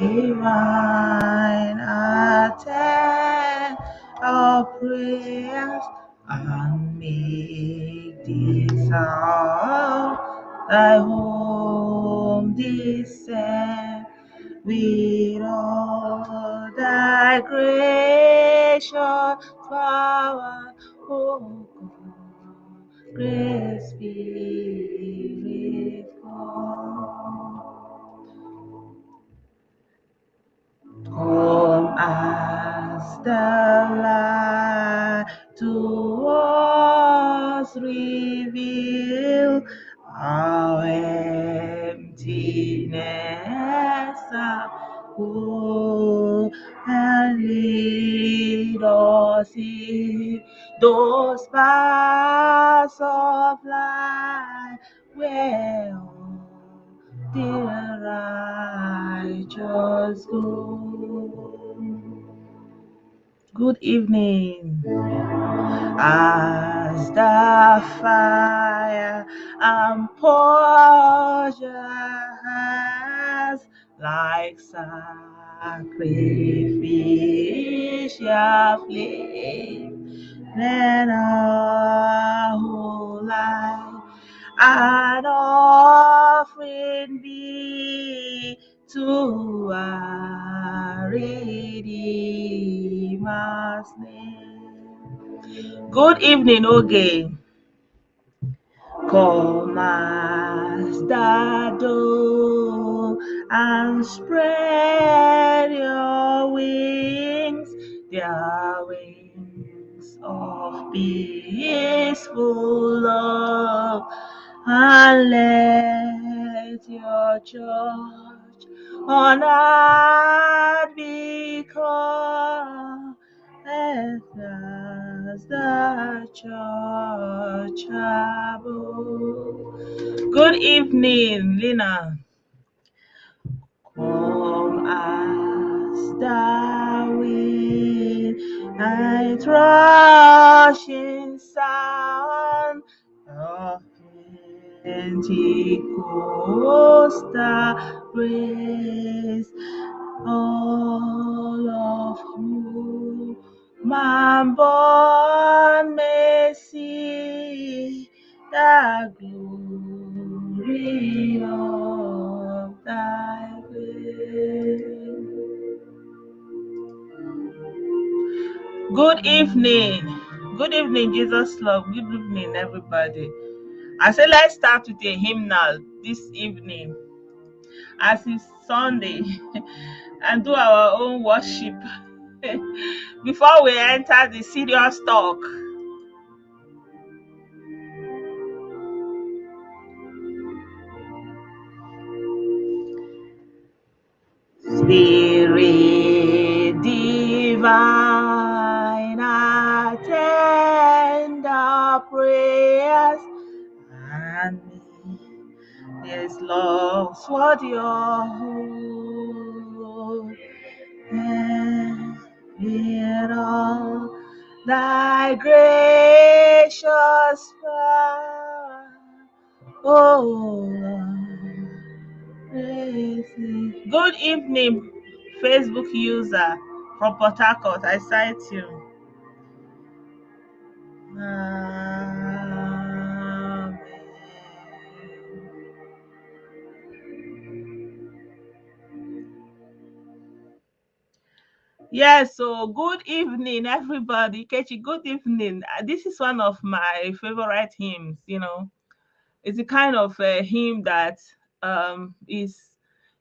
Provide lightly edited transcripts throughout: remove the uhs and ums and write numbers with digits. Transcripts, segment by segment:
divine, attend our prayers and make this house thy home descend with all thy gracious power, O God, great Spirit, come as the light to us reveal our emptiness, oh, and lead us in those paths of life where the righteous go. Good evening. As the fire and portion like sacrificial flame, then our whole life an offering be to our Redeemer's name. Good evening, Oge. Come as the dove and spread your wings, their wings of peaceful love, and let your church on earth become as the church above. Good evening, Lina. Come as the wind and rushing sound of Pentecostal grace, all of whom man born may see the glory of thy grace. Good evening. Good evening, Jesus love. Good evening, everybody. I say let's start with a hymnal this evening, as it's Sunday, and do our own worship before we enter the serious talk. Spirit divine, attend our prayers and this love what your whole and in all thy gracious power, oh Lord. Good evening, Facebook user from Port Harcourt. I cite you. Amen. Yes, so good evening, everybody. Kechi, good evening. This is one of my favorite hymns, It's the kind of hymn that is,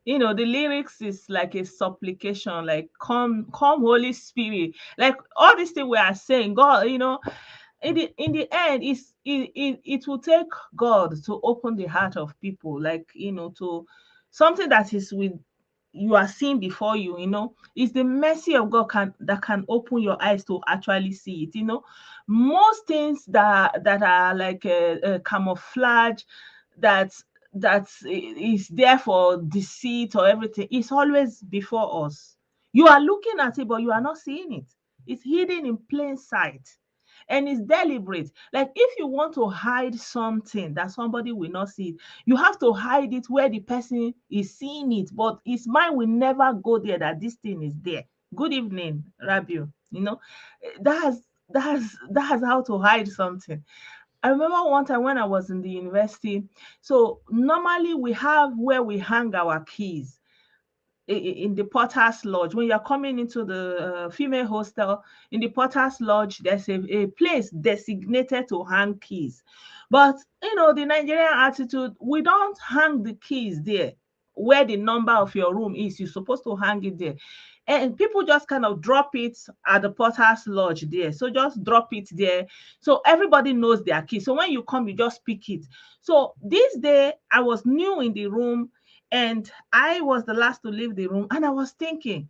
the lyrics is like a supplication, like come Holy Spirit. Like all these things we are saying, God, in the end, it will take God to open the heart of people, like, to something that is with you are seeing before you, it's the mercy of God that can open your eyes to actually see it. Most things that are like a camouflage, that is there for deceit or everything, is always before us. You are looking at it, but you are not seeing it. It's hidden in plain sight. and it's deliberate. Like if you want to hide something that somebody will not see, you have to hide it where the person is seeing it, but his mind will never go there that this thing is there. Good evening, Rabiu. You know, that's that's how to hide something. I remember one time when I was in the university. So normally we have where we hang our keys in the Potter's Lodge. When you're coming into the female hostel, in the Potter's Lodge, there's a place designated to hang keys. But, you know, the Nigerian attitude, we don't hang the keys there where the number of your room is. You're supposed to hang it there. And people just kind of drop it at the Potter's Lodge there. So just drop it there. So everybody knows their key. So when you come, you just pick it. So this day, I was new in the room and I was the last to leave the room. And I was thinking,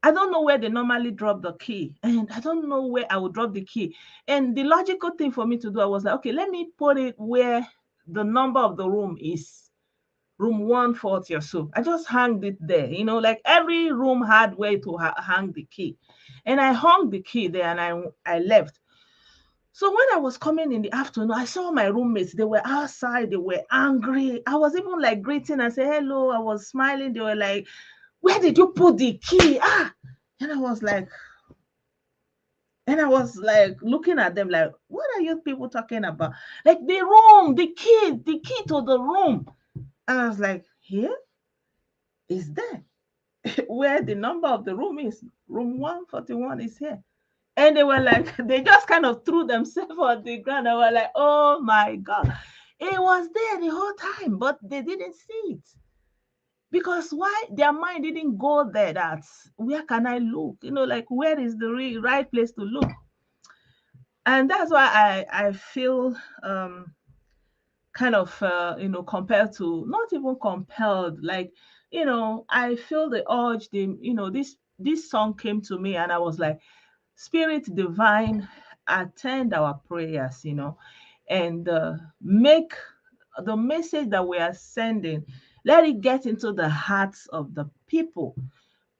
I don't know where they normally drop the key. And I don't know where I would drop the key. And the logical thing for me to do, I was like, okay, let me put it where the number of the room is. Room 140 or so. I just hung it there. You know, like every room had where to hang the key. And I hung the key there and I left. So when I was coming in the afternoon, I saw my roommates. They were outside. They were angry. I was even like greeting and say hello. I was smiling. They were like, "Where did you put the key?" Ah, and I was like looking at them like, "What are you people talking about?" Like the room, the key to the room. And I was like, "Here is there where the number of the room is. Room 141 is here." And they were like, they just kind of threw themselves on the ground. I was like, oh my God. It was there the whole time, but they didn't see it. Because why? Their mind didn't go there. That's where can I look? You know, like where is the right place to look? And that's why I feel kind of compelled to, not even compelled, like, I feel the urge. This song came to me and I was like, Spirit divine, attend our prayers, and make the message that we are sending, let it get into the hearts of the people.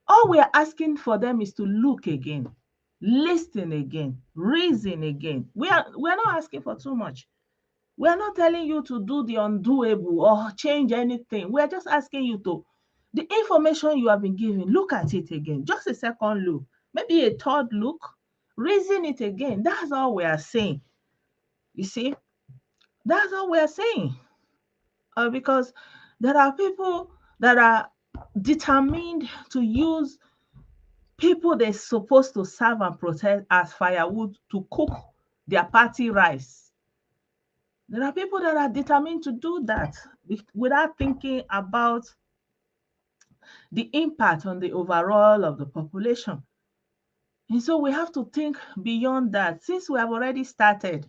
All we are asking for them is to look again, listen again, reason again. We're not asking for too much. We're not telling you to do the undoable or change anything. We're just asking you to, the information you have been given, look at it again. Just a second look, maybe a third look, reason it again. That's all we are saying. You see, that's all we are saying. Because there are people that are determined to use people they're supposed to serve and protect as firewood to cook their party rice. There are people that are determined to do that without thinking about the impact on the overall of the population. And so we have to think beyond that. Since we have already started,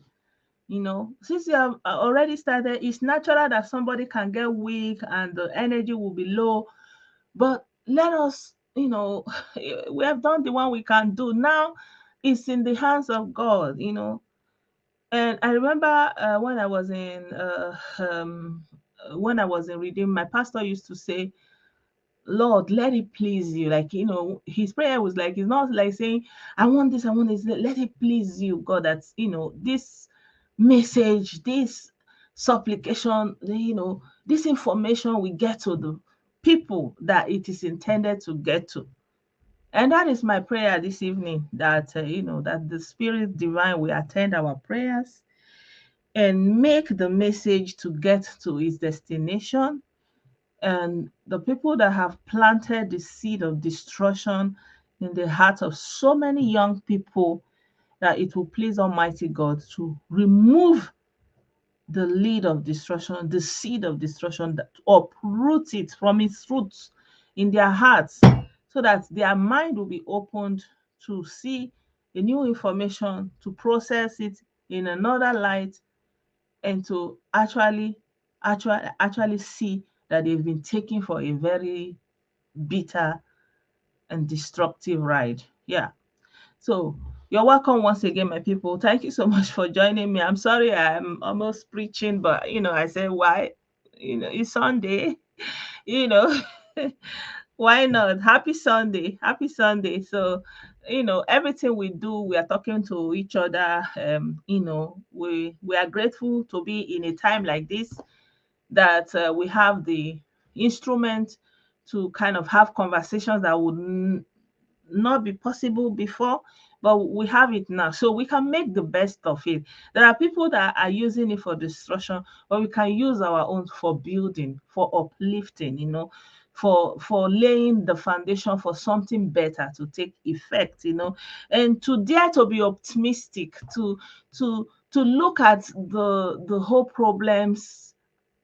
since you have already started, it's natural that somebody can get weak and the energy will be low. But let us, we have done the one we can do. Now it's in the hands of God. And I remember when I was in Redeem, my pastor used to say, Lord, let it please you. Like, his prayer was like, it's not like saying, I want this, I want this. Let it please you, God, that, this message, this supplication, this information we get to the people that it is intended to get to. And that is my prayer this evening, that, that the Spirit Divine will attend our prayers and make the message to get to its destination. And the people that have planted the seed of destruction in the heart of so many young people, that it will please Almighty God to remove the lead of destruction, the seed of destruction, that uproot it from its roots in their hearts, so that their mind will be opened to see a new information, to process it in another light, and to actually see that they've been taken for a very bitter and destructive ride. Yeah. So you're welcome once again, my people. Thank you so much for joining me. I'm sorry I'm almost preaching, but I said why? It's Sunday, you know. Why not? Happy Sunday. Happy Sunday. So, everything we do, we are talking to each other. We are grateful to be in a time like this, that we have the instrument to kind of have conversations that would not be possible before, but we have it now. So we can make the best of it. There are people that are using it for destruction, but we can use our own for building, for uplifting, for laying the foundation for something better to take effect, and to dare to be optimistic, to look at the whole problems,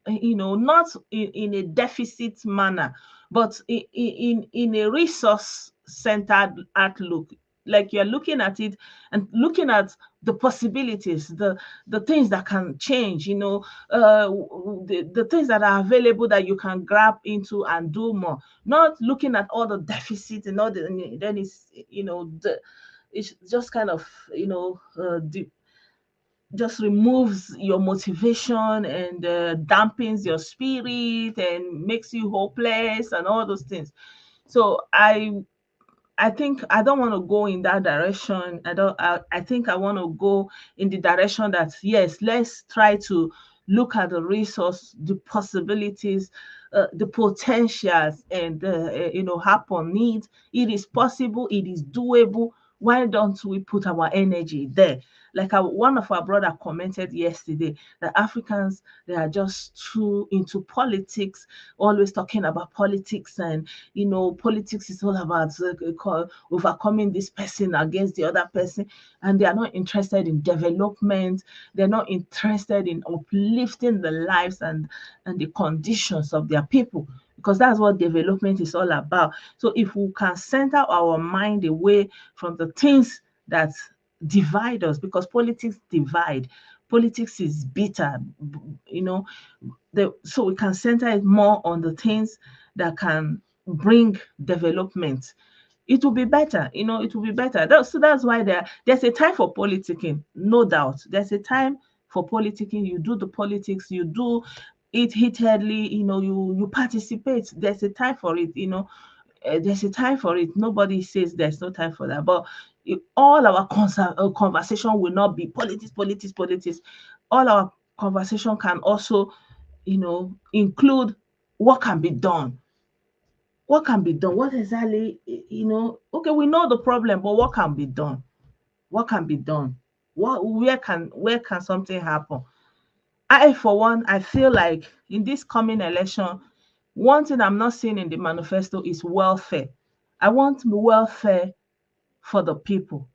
not in a deficit manner, but in a resource centered outlook. Like you're looking at it and looking at the possibilities, the things that can change, the things that are available that you can grab into and do more. Not looking at all the deficit and all the, then it's just kind of, just removes your motivation and dampens your spirit and makes you hopeless and all those things. So I think I don't want to go in that direction. I think I want to go in the direction that, yes, let's try to look at the resource, the possibilities, the potentials, and happen needs. It is possible. It is doable. Why don't we put our energy there? Like one of our brother commented yesterday that Africans, they are just too into politics, always talking about politics, and politics is all about overcoming this person against the other person, and they are not interested in development. They're not interested in uplifting the lives and the conditions of their people, because that's what development is all about. So if we can center our mind away from the things that divide us, because politics divide, politics is bitter, you know so we can center it more on the things that can bring development. It will be better, it will be better. So that's why there's a time for politicking, no doubt. There's a time for politicking. You do the politics, you do it heatedly, you participate. There's a time for it, there's a time for it. Nobody says there's no time for that. But all our conversation will not be politics, politics, politics. All our conversation can also, include what can be done. What can be done? What exactly, okay, we know the problem, but what can be done? What can be done? Where can something happen? I, for one, I feel like in this coming election, one thing I'm not seeing in the manifesto is welfare. I want welfare for the people,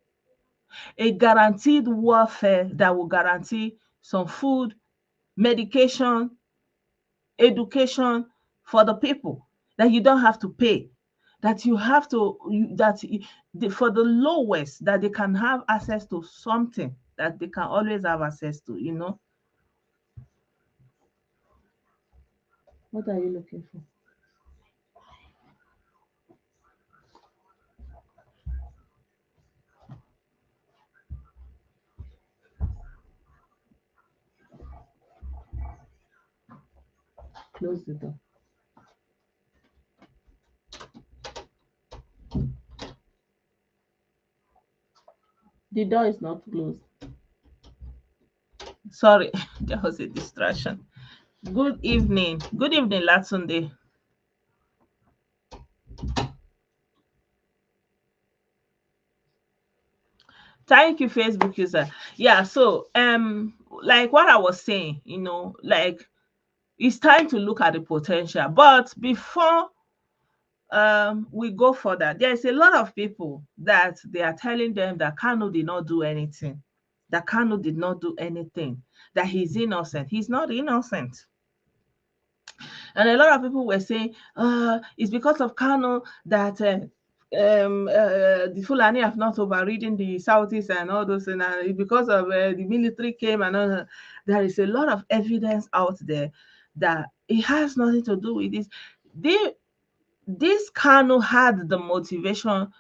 a guaranteed welfare that will guarantee some food, medication, education for the people, that you don't have to pay, that you have to for the lowest, that they can have access to something that they can always have access to. What are you looking for? Close the door. The door is not closed. Sorry, there was a distraction. Good evening. Good evening, Latunde. Thank you, Facebook user. Yeah, so like what I was saying, like it's time to look at the potential. But before we go further, there's a lot of people that they are telling them that Kanu did not do anything, that Kanu did not do anything, that he's innocent. He's not innocent. And a lot of people were saying, it's because of Kano that the Fulani have not overridden the Southeast and all those, and it's because of the military came and all that. There is a lot of evidence out there that it has nothing to do with this. This Kano had the motivation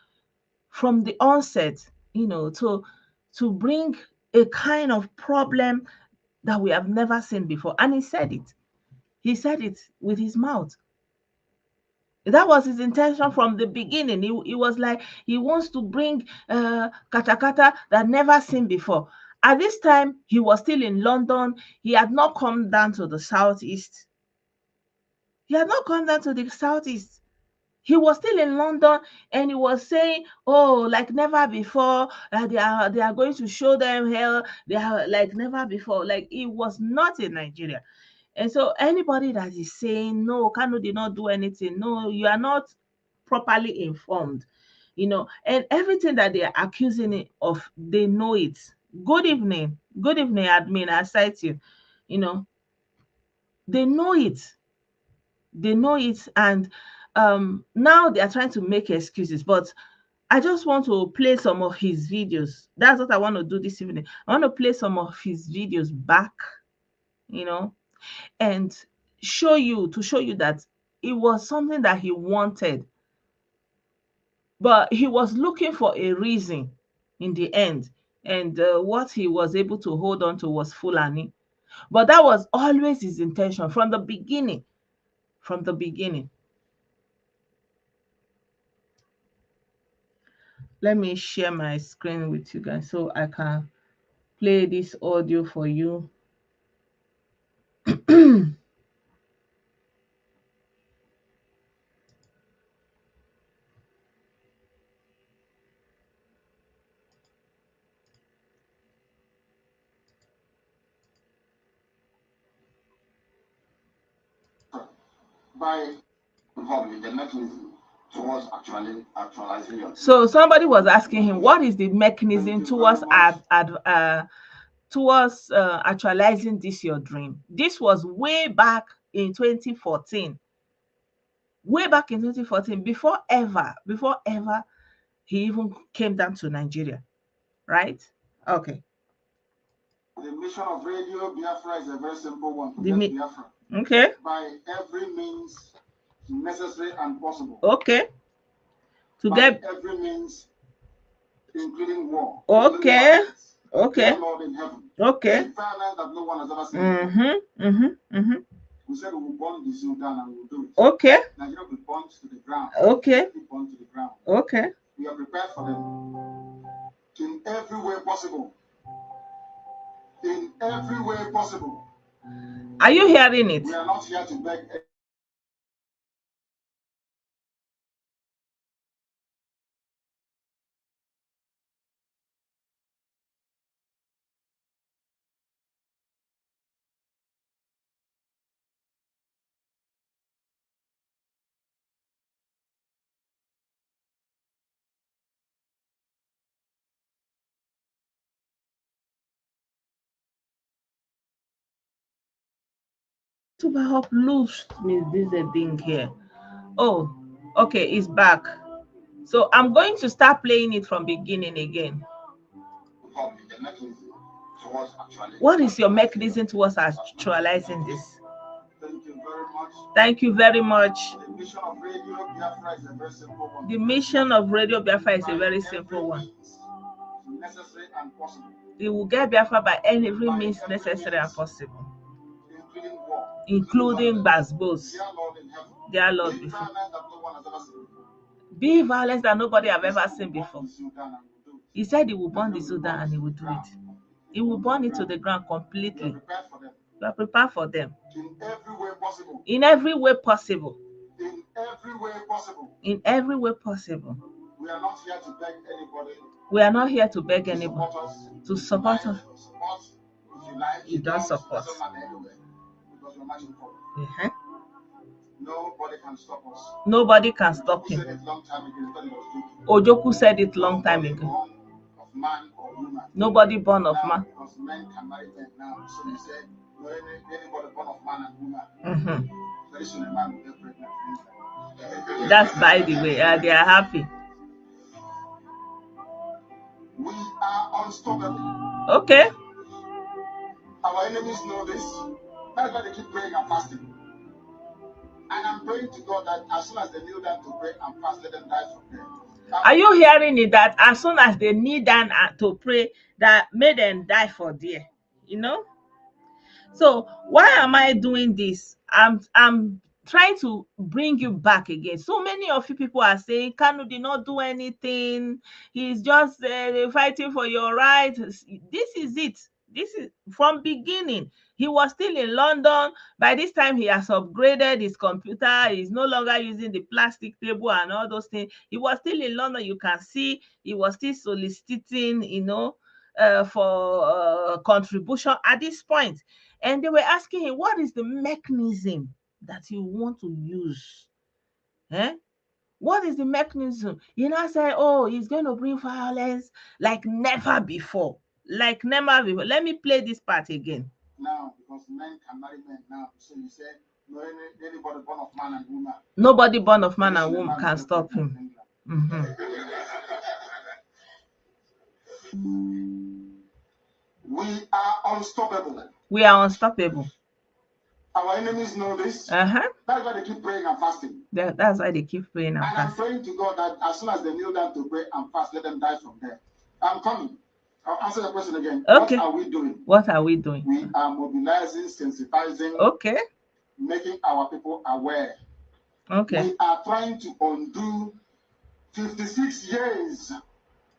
from the onset, to bring a kind of problem that we have never seen before. And he said it. He said it with his mouth. That was his intention from the beginning. He was like, he wants to bring katakata that never seen before. At this time, he was still in London. He had not come down to the southeast. He had not come down to the southeast. He was still in London, and he was saying, "Oh, like never before. They are going to show them hell. They are like never before." Like he was not in Nigeria. And so anybody that is saying no, Kanu did not do anything, no, you are not properly informed, and everything that they are accusing it of, they know it. Good evening, admin. I cite you. You know, they know it. They know it, and now they are trying to make excuses. But I just want to play some of his videos. That's what I want to do this evening. I want to play some of his videos back, you know, and show you that it was something that he wanted, but he was looking for a reason in the end, and what he was able to hold on to was Fulani. But that was always his intention from the beginning. Let me share my screen with you guys so I can play this audio for you. By the mechanism towards actualizing your. So somebody was asking him, what is the mechanism towards actualizing this your dream? This was way back in 2014. Way back in 2014, before ever he even came down to Nigeria, right? Okay. The mission of Radio Biafra is a very simple one. Biafra. Okay. By every means necessary and possible. Okay. To by get every means, including war. Okay. Okay. Lord in heaven. Okay. That no one has ever seen. We said we will burn the zoo down and we will do it. Okay. Nigeria will be burnt to the ground. Okay. Burnt to the ground. Okay. We are prepared for them in every way possible. In every way possible. Are you hearing it? We are not here to beg. To help loose with this thing here. Oh, okay, it's back. So I'm going to start playing it from beginning again. What is your mechanism towards actualizing this? Thank you very much. The mission of Radio Biafra is a very simple one. Necessary and possible. They will get Biafra by every means necessary and possible, including Basbos, their Lord before. Be violence that nobody have ever seen before. He said he will burn the Sudan and he will do it. He will burn it to the ground completely. We are prepared for them. In every way possible. In every way possible. In every way possible. In every way possible. We are not here to beg anybody. We are not here to beg anybody to support us. You don't support. Nobody can stop us. Nobody can stop him. Ojoku said it long time ago. Nobody born of man. Because men can marry men now. So he said, anybody born of man and woman. Very soon a man will get pregnant. That's by the way. They are happy. We are unstoppable. Okay. Our enemies know this. That's why they keep praying and fasting. And I'm praying to God that as soon as they kneel down to pray and fast, let them die for prayer. Are you hearing it? That as soon as they kneel down to pray, that made them die for there. So why am I doing this? I'm trying to bring you back again. So many of you people are saying Kanu did not do anything. He's just fighting for your rights. This is it. This is from beginning. He was still in London. By this time, he has upgraded his computer. He's no longer using the plastic table and all those things. He was still in London. You can see he was still soliciting, for contribution at this point. And they were asking him, what is the mechanism that you want to use? What is the mechanism? You know, say, oh, he's going to bring violence like never before. Like never before. Let me play this part again. Now, because men can marry men now. So you say, no, anybody born of man and woman. Nobody born of man and woman can stop him. Mm-hmm. We are unstoppable. We are unstoppable. Our enemies know this. Uh-huh. That's why they keep praying and fasting. That's why they keep praying and fasting. I'm praying to God that as soon as they kneel down to pray and fast, let them die from there. I'm coming. I'll answer the question again. Okay. What are we doing? What are we doing? We are mobilizing, sensitizing. Okay. Making our people aware. Okay. We are trying to undo 56 years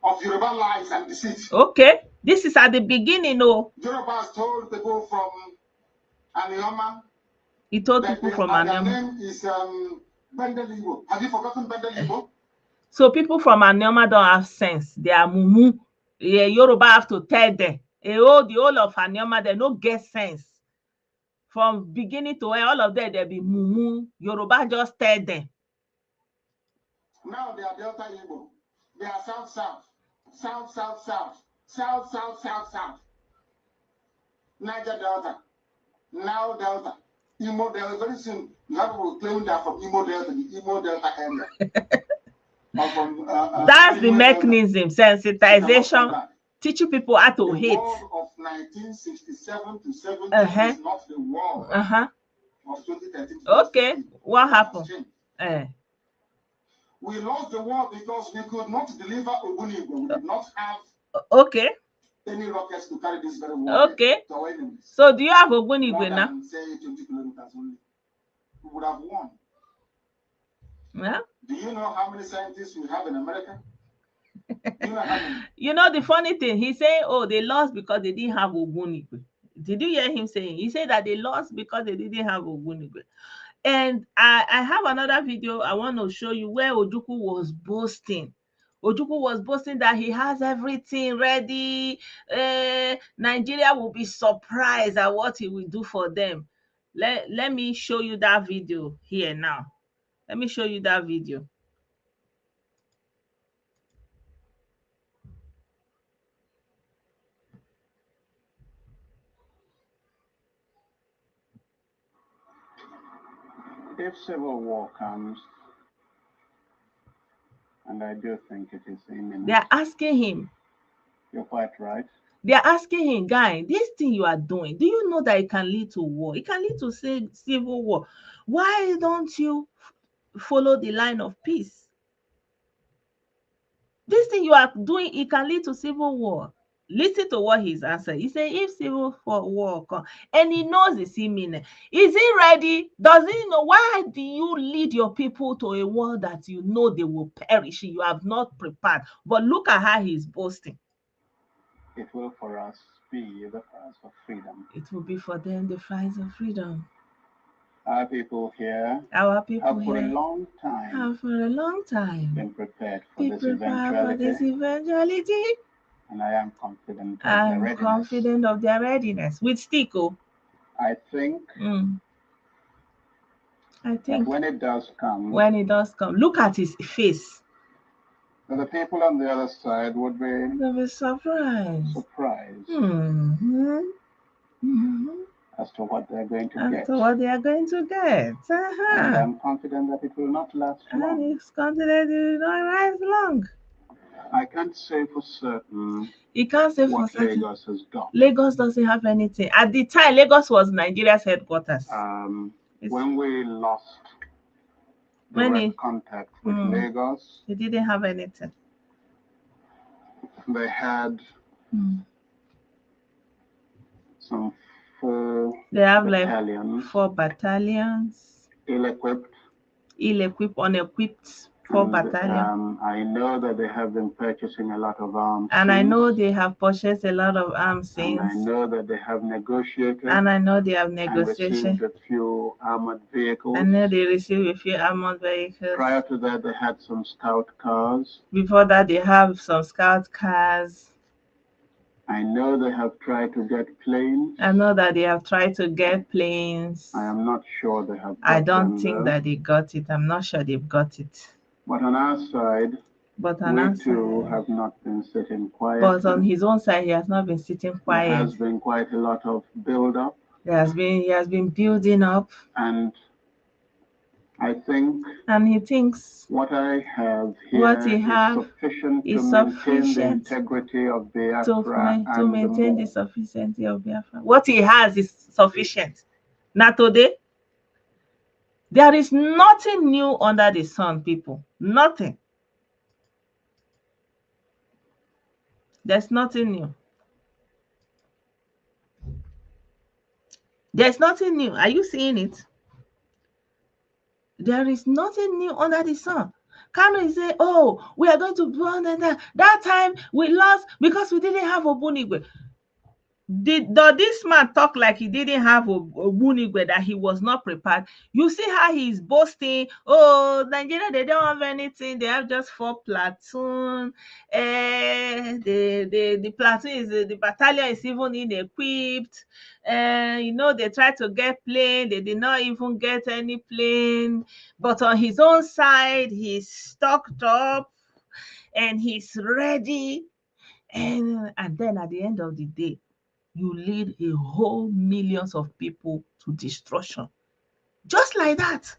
of Yoruba lies and deceit. Okay. This is at the beginning, oh. Yoruba has told people from Anioma. He told people from Anioma. Their name is Bendelibo. Have you forgotten Bendelibo? So people from Anioma don't have sense. They are mumu. Yeah, Yoruba have to tell them. The whole of Anioma, they don't get sense. From beginning to end, all of them, they be mumu. Yoruba just tell them. Now they are Delta Igbo. They are South, South. South, South, South. South, South, South, South. Niger Delta. Now Delta. Imo Delta. Very soon, you have people claiming they are from Imo Delta, the Imo Delta area. From, that's the mechanism, sensitization, teaching people how to hate. The war of 1967 to 70 is not the war of 2013. Okay, what happened? We lost the war because we could not deliver Ogunigwe. We did not have any rockets to carry this very war to our enemies. So do you have Ogunigwe now? Say 20 kilometers only. We would have won. Yeah. Do you know how many scientists we have in America? Do you know how many? You know the funny thing, he said, oh, they lost because they didn't have Ogunigwe. Did you hear him saying? He said that they lost because they didn't have Ogunigwe. And I have another video I want to show you where Ojukwu was boasting. Ojukwu was boasting that he has everything ready. Nigeria will be surprised at what he will do for them. Let me show you that video here now. Let me show you that video. If civil war comes, and I do think it is imminent. They are asking him. You're quite right. They are asking him, guy, this thing you are doing, do you know that it can lead to war? It can lead to civil war. Why don't you follow the line of peace? This thing you are doing, it can lead to civil war. Listen to what he's answering. He said, if civil war comes, and he knows it's imminent, is he ready? Does he know? Why do you lead your people to a war that you know they will perish? You have not prepared. But look at how he's boasting. It will for us be the price of freedom. It will be for them the price of freedom. Our people here have for a long time been prepared for this eventuality. And I am confident of their readiness. With Stiko. I think when it does come, look at his face. The people on the other side would be surprised. As to what they're going to get. And I'm confident that it will not last long. And he's confident it will not last long. I can't say for certain. You can't say what for certain. Lagos has got. Lagos doesn't have anything. At the time, Lagos was Nigeria's headquarters. When we lost contact with Lagos, they didn't have anything. They had some 4 They have battalions. like 4 battalions. ill-equipped. Ill-equipped, unequipped for battalion. I know that they have been purchasing a lot of arms. And since, I know they have purchased a lot of arms since. And I know that they have negotiated. And I know they have And negotiated. received a few armored vehicles. I know they received a few armored vehicles. Prior to that, they had some scout cars. Before that, they have some scout cars. I know they have tried to get planes. I know that they have tried to get planes. I am not sure they have got I don't them, think though. that they got it. I'm not sure they've got it. But on our side, we too have not been sitting quiet. But on his own side, he has not been sitting quiet. There has been quite a lot of build-up. He has been building up. And I think, and he thinks what I have here is sufficient to maintain the integrity of Biafra to maintain the sufficiency of Biafra. What he has is sufficient. Not today. There is nothing new under the sun, people. Nothing. There's nothing new. There's nothing new. Are you seeing it? There is nothing new under the sun. Kanu is saying, oh, we are going to burn that time we lost because we didn't have Obunigwe. Did this man talk like he didn't have Obunigwe, that he was not prepared? You see how he's boasting, oh, Nigeria, they don't have anything, they have just 4 platoon. The platoon is the battalion is even inequipped. You know, they tried to get plane, they did not even get any plane. But on his own side, he's stocked up and he's ready. And then at the end of the day, you lead a whole millions of people to destruction. Just like that.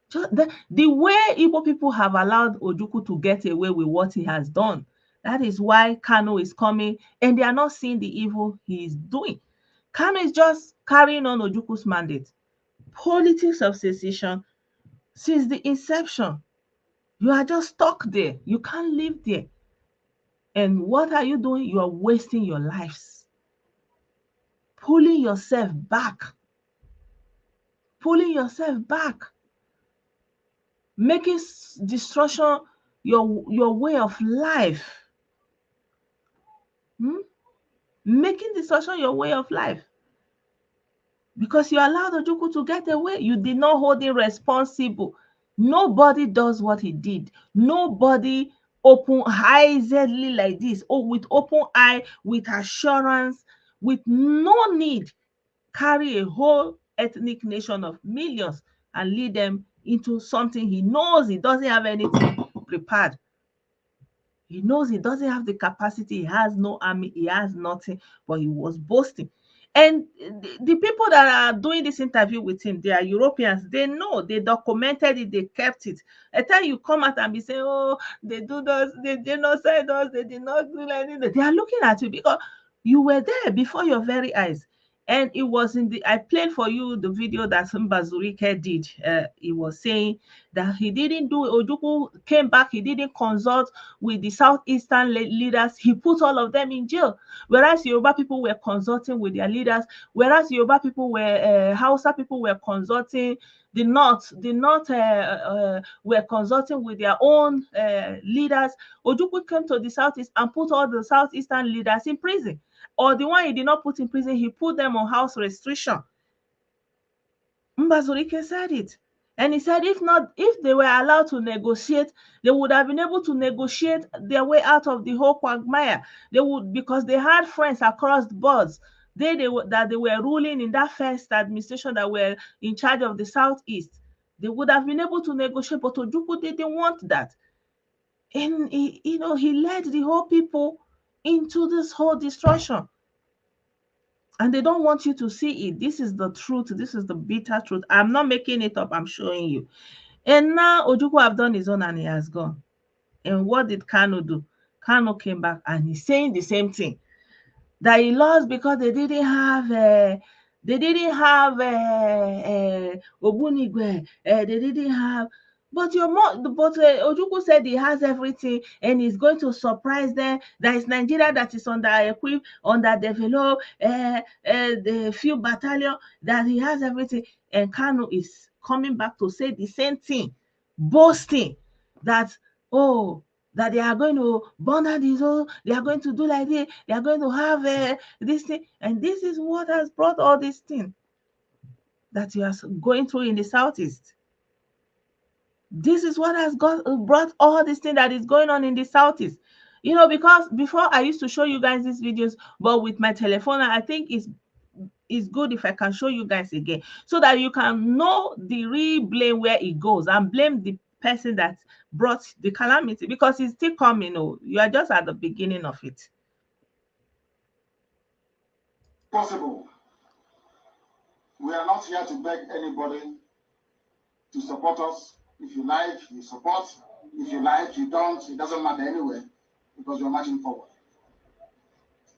Just the way Igbo people have allowed Ojukwu to get away with what he has done. That is why Kanu is coming, and they are not seeing the evil he is doing. Kanu is just carrying on Ojukwu's mandate. Politics of secession since the inception. You are just stuck there. You can't live there. And what are you doing? You are wasting your lives. Pulling yourself back. Pulling yourself back. Making destruction your way of life. Making destruction your way of life. Because you allowed Ojukwu to get away. You did not hold him responsible. Nobody does what he did. Nobody open-eyedly like this, or with open eye, with assurance, with no need, carry a whole ethnic nation of millions and lead them into something he knows he doesn't have anything prepared. He knows he doesn't have the capacity. He has no army. He has nothing, but he was boasting. And the people that are doing this interview with him, they are Europeans. They know, they documented it, they kept it. At time you come out and be saying, oh, they do those, they did not say those, they did not do anything. They are looking at you because you were there before your very eyes. And it was I played for you the video that Mbazurike did. He was saying that he didn't do, Ojukwu came back, he didn't consult with the Southeastern leaders. He put all of them in jail. Whereas Yoruba people were consulting with their leaders, whereas Yoruba people were, Hausa people were consulting, the North were consulting with their own leaders. Ojukwu came to the Southeast and put all the Southeastern leaders in prison. Or the one he did not put in prison, he put them on house restriction. Mbazurike said it. And he said if they were allowed to negotiate, they would have been able to negotiate their way out of the whole quagmire. They would, because they had friends across the boards. They were ruling in that first administration that were in charge of the Southeast. They would have been able to negotiate, but Ojukwu didn't want that. And he led the whole people into this whole destruction. And they don't want you to see it. This is the truth. This is the bitter truth. I'm not making it up. I'm showing you. And now Ojukwu have done his own and he has gone. And what did Kanu do? Kanu came back and he's saying the same thing. That he lost because they didn't have Obunigwe. They didn't have. But Ojukwu said he has everything and he's going to surprise them. That is Nigeria that is under-equipped, underdeveloped, the few battalion, that he has everything. And Kanu is coming back to say the same thing, boasting that, oh, that they are going to burn out this whole, they are going to do like this, they are going to have this thing, and this is what has brought all this thing that you are going through in the Southeast. This is what has brought all this thing that is going on in the Southeast. You know, because before I used to show you guys these videos, but with my telephone, I think it's good if I can show you guys again so that you can know the real blame where it goes and blame the person that brought the calamity, because it's still coming. Oh, you are just at the beginning of it. Possible. We are not here to beg anybody to support us. If you like, you support. If you like, you don't. It doesn't matter anyway, because you're marching forward.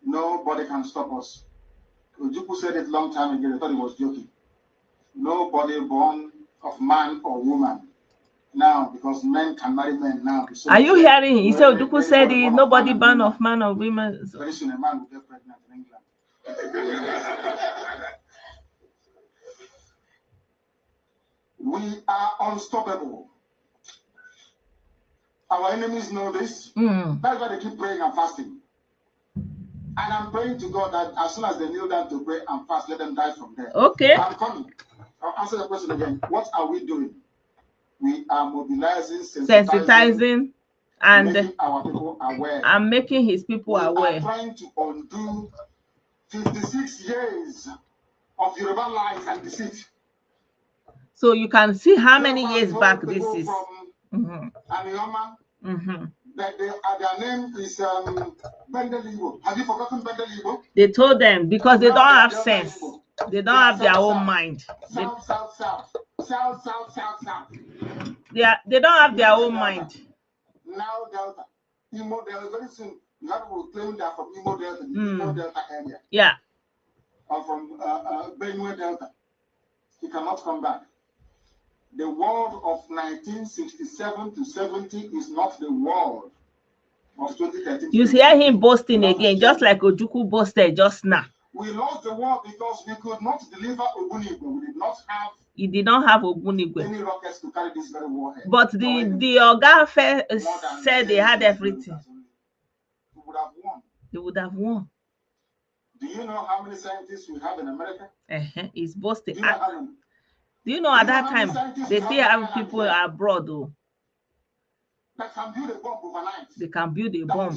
Nobody can stop us. Ojukwu said it a long time ago. I thought he was joking. Nobody born of man or woman now, because men can marry men now. So are you hearing? He said Ojukwu said it. Nobody born of man or woman. Very soon a man will get pregnant in England. We are unstoppable. Our enemies know this. That's why they keep praying and fasting. And I'm praying to God that as soon as they kneel down to pray and fast, let them die from there. Okay. I'm coming. I'll answer the question again. What are we doing? We are mobilizing, sensitizing, and making our people aware. And making his people aware. We are trying to undo 56 years of Yoruba lies and deceit. So you can see how many years back this is. Anioma, that their name is Bendelibo. Have you forgotten Bendelibo? They told them because they don't have sense. They don't have their own mind. South. They don't have their own mind. Now Delta. Imo Delta, very soon, you have to claim that from Imo Delta, the Imo Delta area. Yeah. Or from Benue Delta. He cannot come back. The world of 1967 to 70 is not the world of 2013. You hear him boasting again, just like Ojukwu boasted just now. We lost the war because we could not deliver Ogbunigwe. We did not have. He did not have Ogbunigwe. Any rockets to carry this very warhead. But the Oga said they had everything. We would have won. They would have won. Do you know how many scientists we have in America? He's boasting. Do you know at that time they still have people abroad though? That can build a bomb overnight. They can build a bomb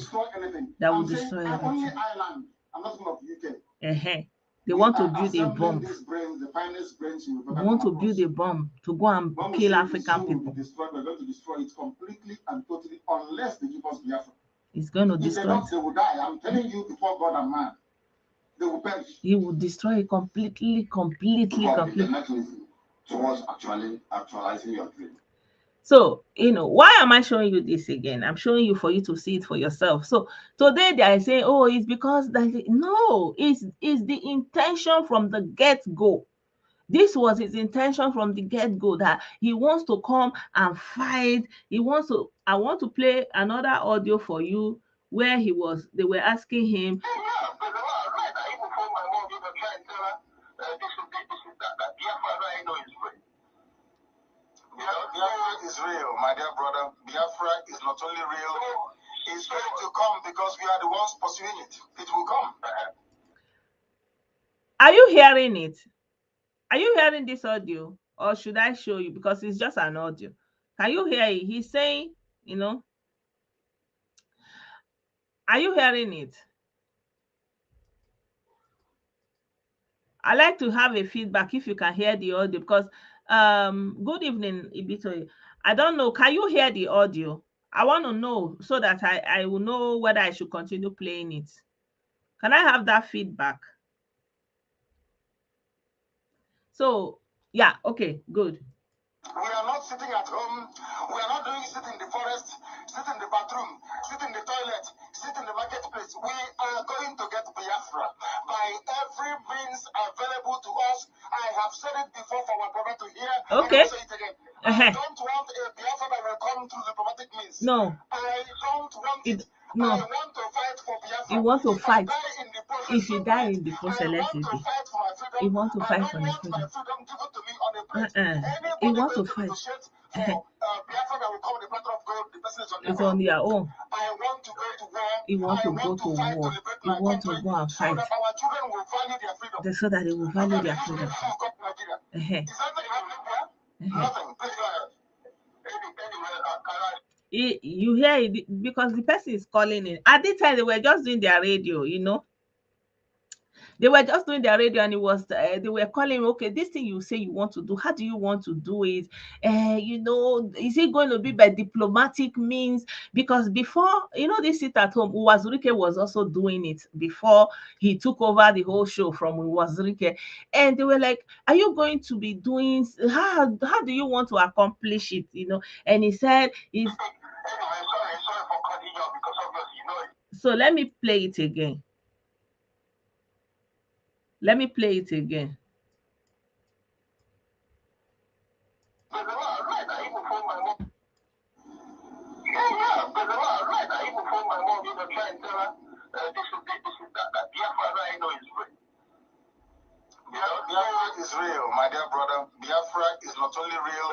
that will destroy everything. Only Ireland. I'm not talking of UK. They want to build a bomb. The finest brains you they want to build a bomb to go and kill African people. We're going to destroy it completely and totally unless they give us Biafra. It's going to destroy it. They will die. I'm telling you, before God and man, they will perish. He will destroy it completely. Towards actualizing your dream. So, why am I showing you this again? I'm showing you for you to see it for yourself. So today they are saying, oh, it's because that. No, it's the intention from the get-go. This was his intention from the get-go, that he wants to come and fight. I want to play another audio for you where they were asking him. Biafra is real, my dear brother. Biafra is not only real, it's going to come because we are the ones pursuing it. It will come. Are you hearing it? Are you hearing this audio? Or should I show you? Because it's just an audio. Can you hear it? He's saying, are you hearing it? I like to have a feedback if you can hear the audio, because good evening, Ibito. I don't know. Can you hear the audio? I want to know so that I will know whether I should continue playing it. Can I have that feedback? So, yeah, okay, good. We are not sitting at home. We are not doing sit in the forest, sit in the bathroom, sit in the toilet, sit in the marketplace. We are going to get Biafra by every means available to us. I have said it before for our brother to hear. Okay. I will say it again. I don't want a Biafra that will come through diplomatic means. No. I don't want it. No. I want to fight for Biafra. You want to fight. If you die in the process, let it be. You want to fight for his freedom. freedom given to me on a He want to fight. Biafra that will come the matter of God, the person is on It's on their own. I want to go to war. He want to go to war. He want to go and fight. So that our children will value their freedom. So that they will value their freedom. Is that happening there? Nothing. Please go ahead. You hear it because the person is calling in. At this time, they were just doing their radio, you know. They were just doing their radio, and it was they were calling, okay, this thing you say you want to do, how do you want to do it? You know, is it going to be by diplomatic means? Because before, you know, this sit at home, Uwazurike was also doing it before he took over the whole show from Uwazurike, and they were like, are you going to be doing, how do you want to accomplish it, you know? And he said, so let me play it again. Let me play it again. Biafra is real, my dear brother. Biafra is not only real,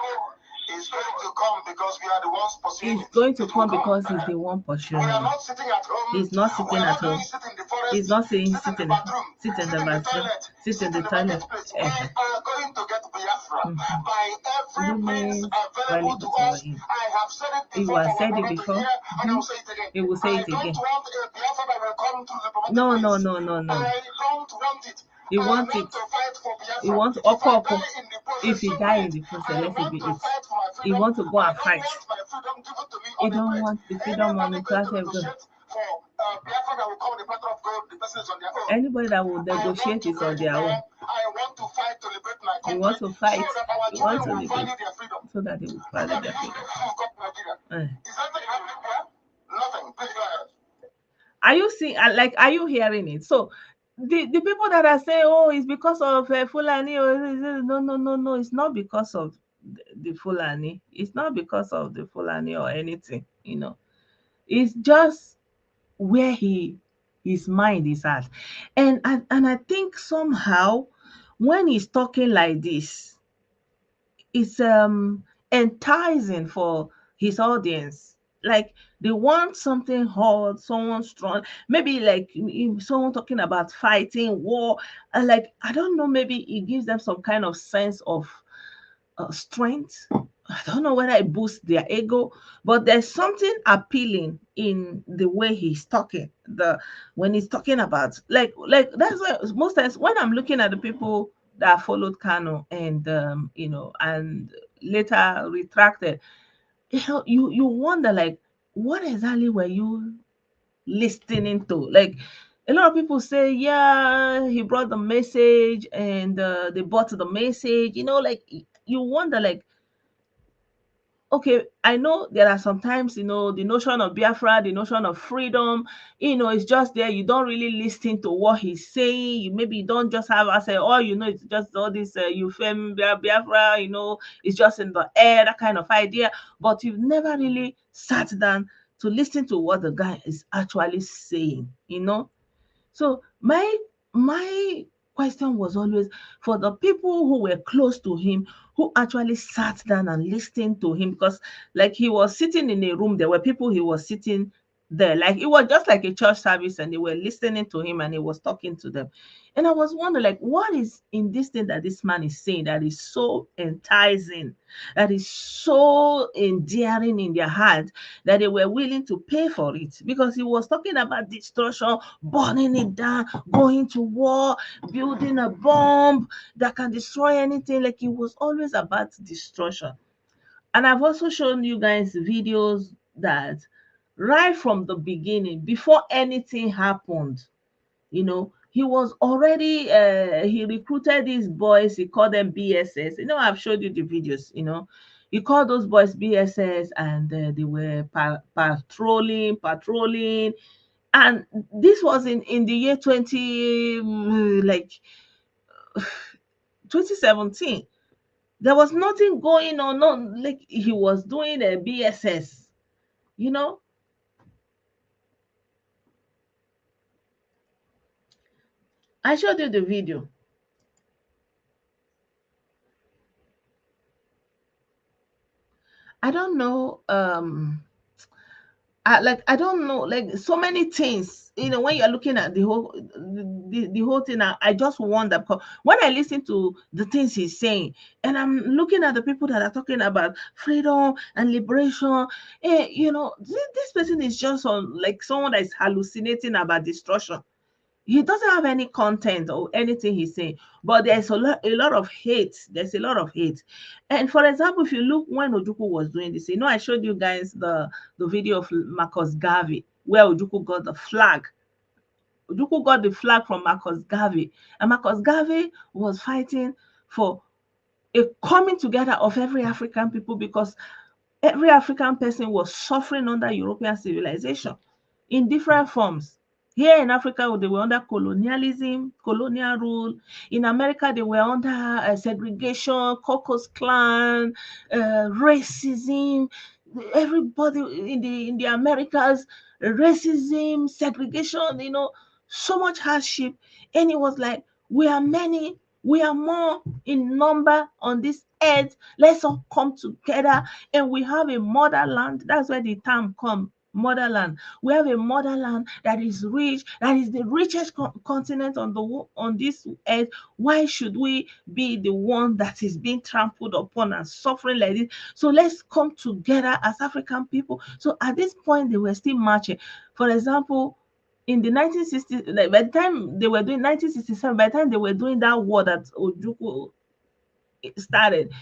it's going to come because we are the ones pursuing it. He's going to come because he's the one pursuing We are it. not sitting at home. He's not sitting at home. He's not saying sit in the bathroom, sit in the toilet. We are going to get Biafra by every means available to us. I have said it before. He has said it before. And I will say it again. He will say it again. I don't want a Biafra that will come through the No. I don't want it. He wants it. He wants Okoko. If he die in the process, let it be it. He wants to go and fight. He don't want the freedom on the class of God. Anybody that will negotiate is on their own. I want to fight to liberate my country. He wants to fight. He wants to liberate so that they will value their freedom. Is that happening there? Nothing. Please go ahead. Are you seeing? Like, are you hearing it? So the people that are saying, oh, it's because of Fulani, no, it's not because of the Fulani. It's not because of the Fulani or anything, you know. It's just where his mind is at. And I think somehow when he's talking like this, it's enticing for his audience. Like, they want something hard, someone strong, maybe like someone talking about fighting, war, and like, I don't know, maybe it gives them some kind of sense of strength. I don't know whether it boosts their ego, but there's something appealing in the way he's talking. When he's talking about like that's why most times when I'm looking at the people that followed Kanu and you know, and later retracted, you know, you wonder, like, what exactly were you listening to? Like, a lot of people say, yeah, he brought the message and they bought the message, you know, like, you wonder, like, okay, I know there are sometimes, you know, the notion of Biafra, the notion of freedom, you know, it's just there. You don't really listen to what he's saying. Maybe you don't just have, I say, oh, you know, it's just all this euphemism, Biafra, you know, it's just in the air, that kind of idea. But you've never really sat down to listen to what the guy is actually saying, you know. So my question was always for the people who were close to him, who actually sat down and listened to him, because like he was sitting in a room, there were people he was sitting there, like it was just like a church service, and they were listening to him and he was talking to them. And I was wondering, like, what is in this thing that this man is saying that is so enticing, that is so endearing in their heart, that they were willing to pay for it? Because he was talking about destruction, burning it down, going to war, building a bomb that can destroy anything. Like, it was always about destruction. And I've also shown you guys videos that right from the beginning, before anything happened, you know, he was already he recruited these boys. He called them BSS. You know, I've showed you the videos. You know, he called those boys BSS, and they were patrolling, and this was in the year 2017. There was nothing going on. No, like, he was doing a BSS. You know, I showed you the video. I don't know. I don't know, like so many things, when you're looking at the whole thing. I just wonder, because when I listen to the things he's saying, and I'm looking at the people that are talking about freedom and liberation, this person is just on, like, someone that is hallucinating about destruction. He doesn't have any content or anything he's saying, but there's a lot of hate. There's a lot of hate. And for example, if you look when Ojukwu was doing this, I showed you guys the video of Marcus Garvey, where Ojukwu got the flag. Ojukwu got the flag from Marcus Garvey, and Marcus Garvey was fighting for a coming together of every African people, because every African person was suffering under European civilization in different forms. Here in Africa, they were under colonialism, colonial rule. In America, they were under segregation, Ku Klux Klan, racism. Everybody in the Americas, racism, segregation. So much hardship, and it was like, we are many, we are more in number on this earth. Let's all come together, and we have a motherland. That's where the term come, motherland. We have a motherland that is rich, that is the richest continent on this earth. Why should we be the one that is being trampled upon and suffering like this? So let's come together as African people. So at this point, they were still marching. For example, in the 1960s, like by the time they were doing 1967, by the time they were doing that war that Ojukwu started,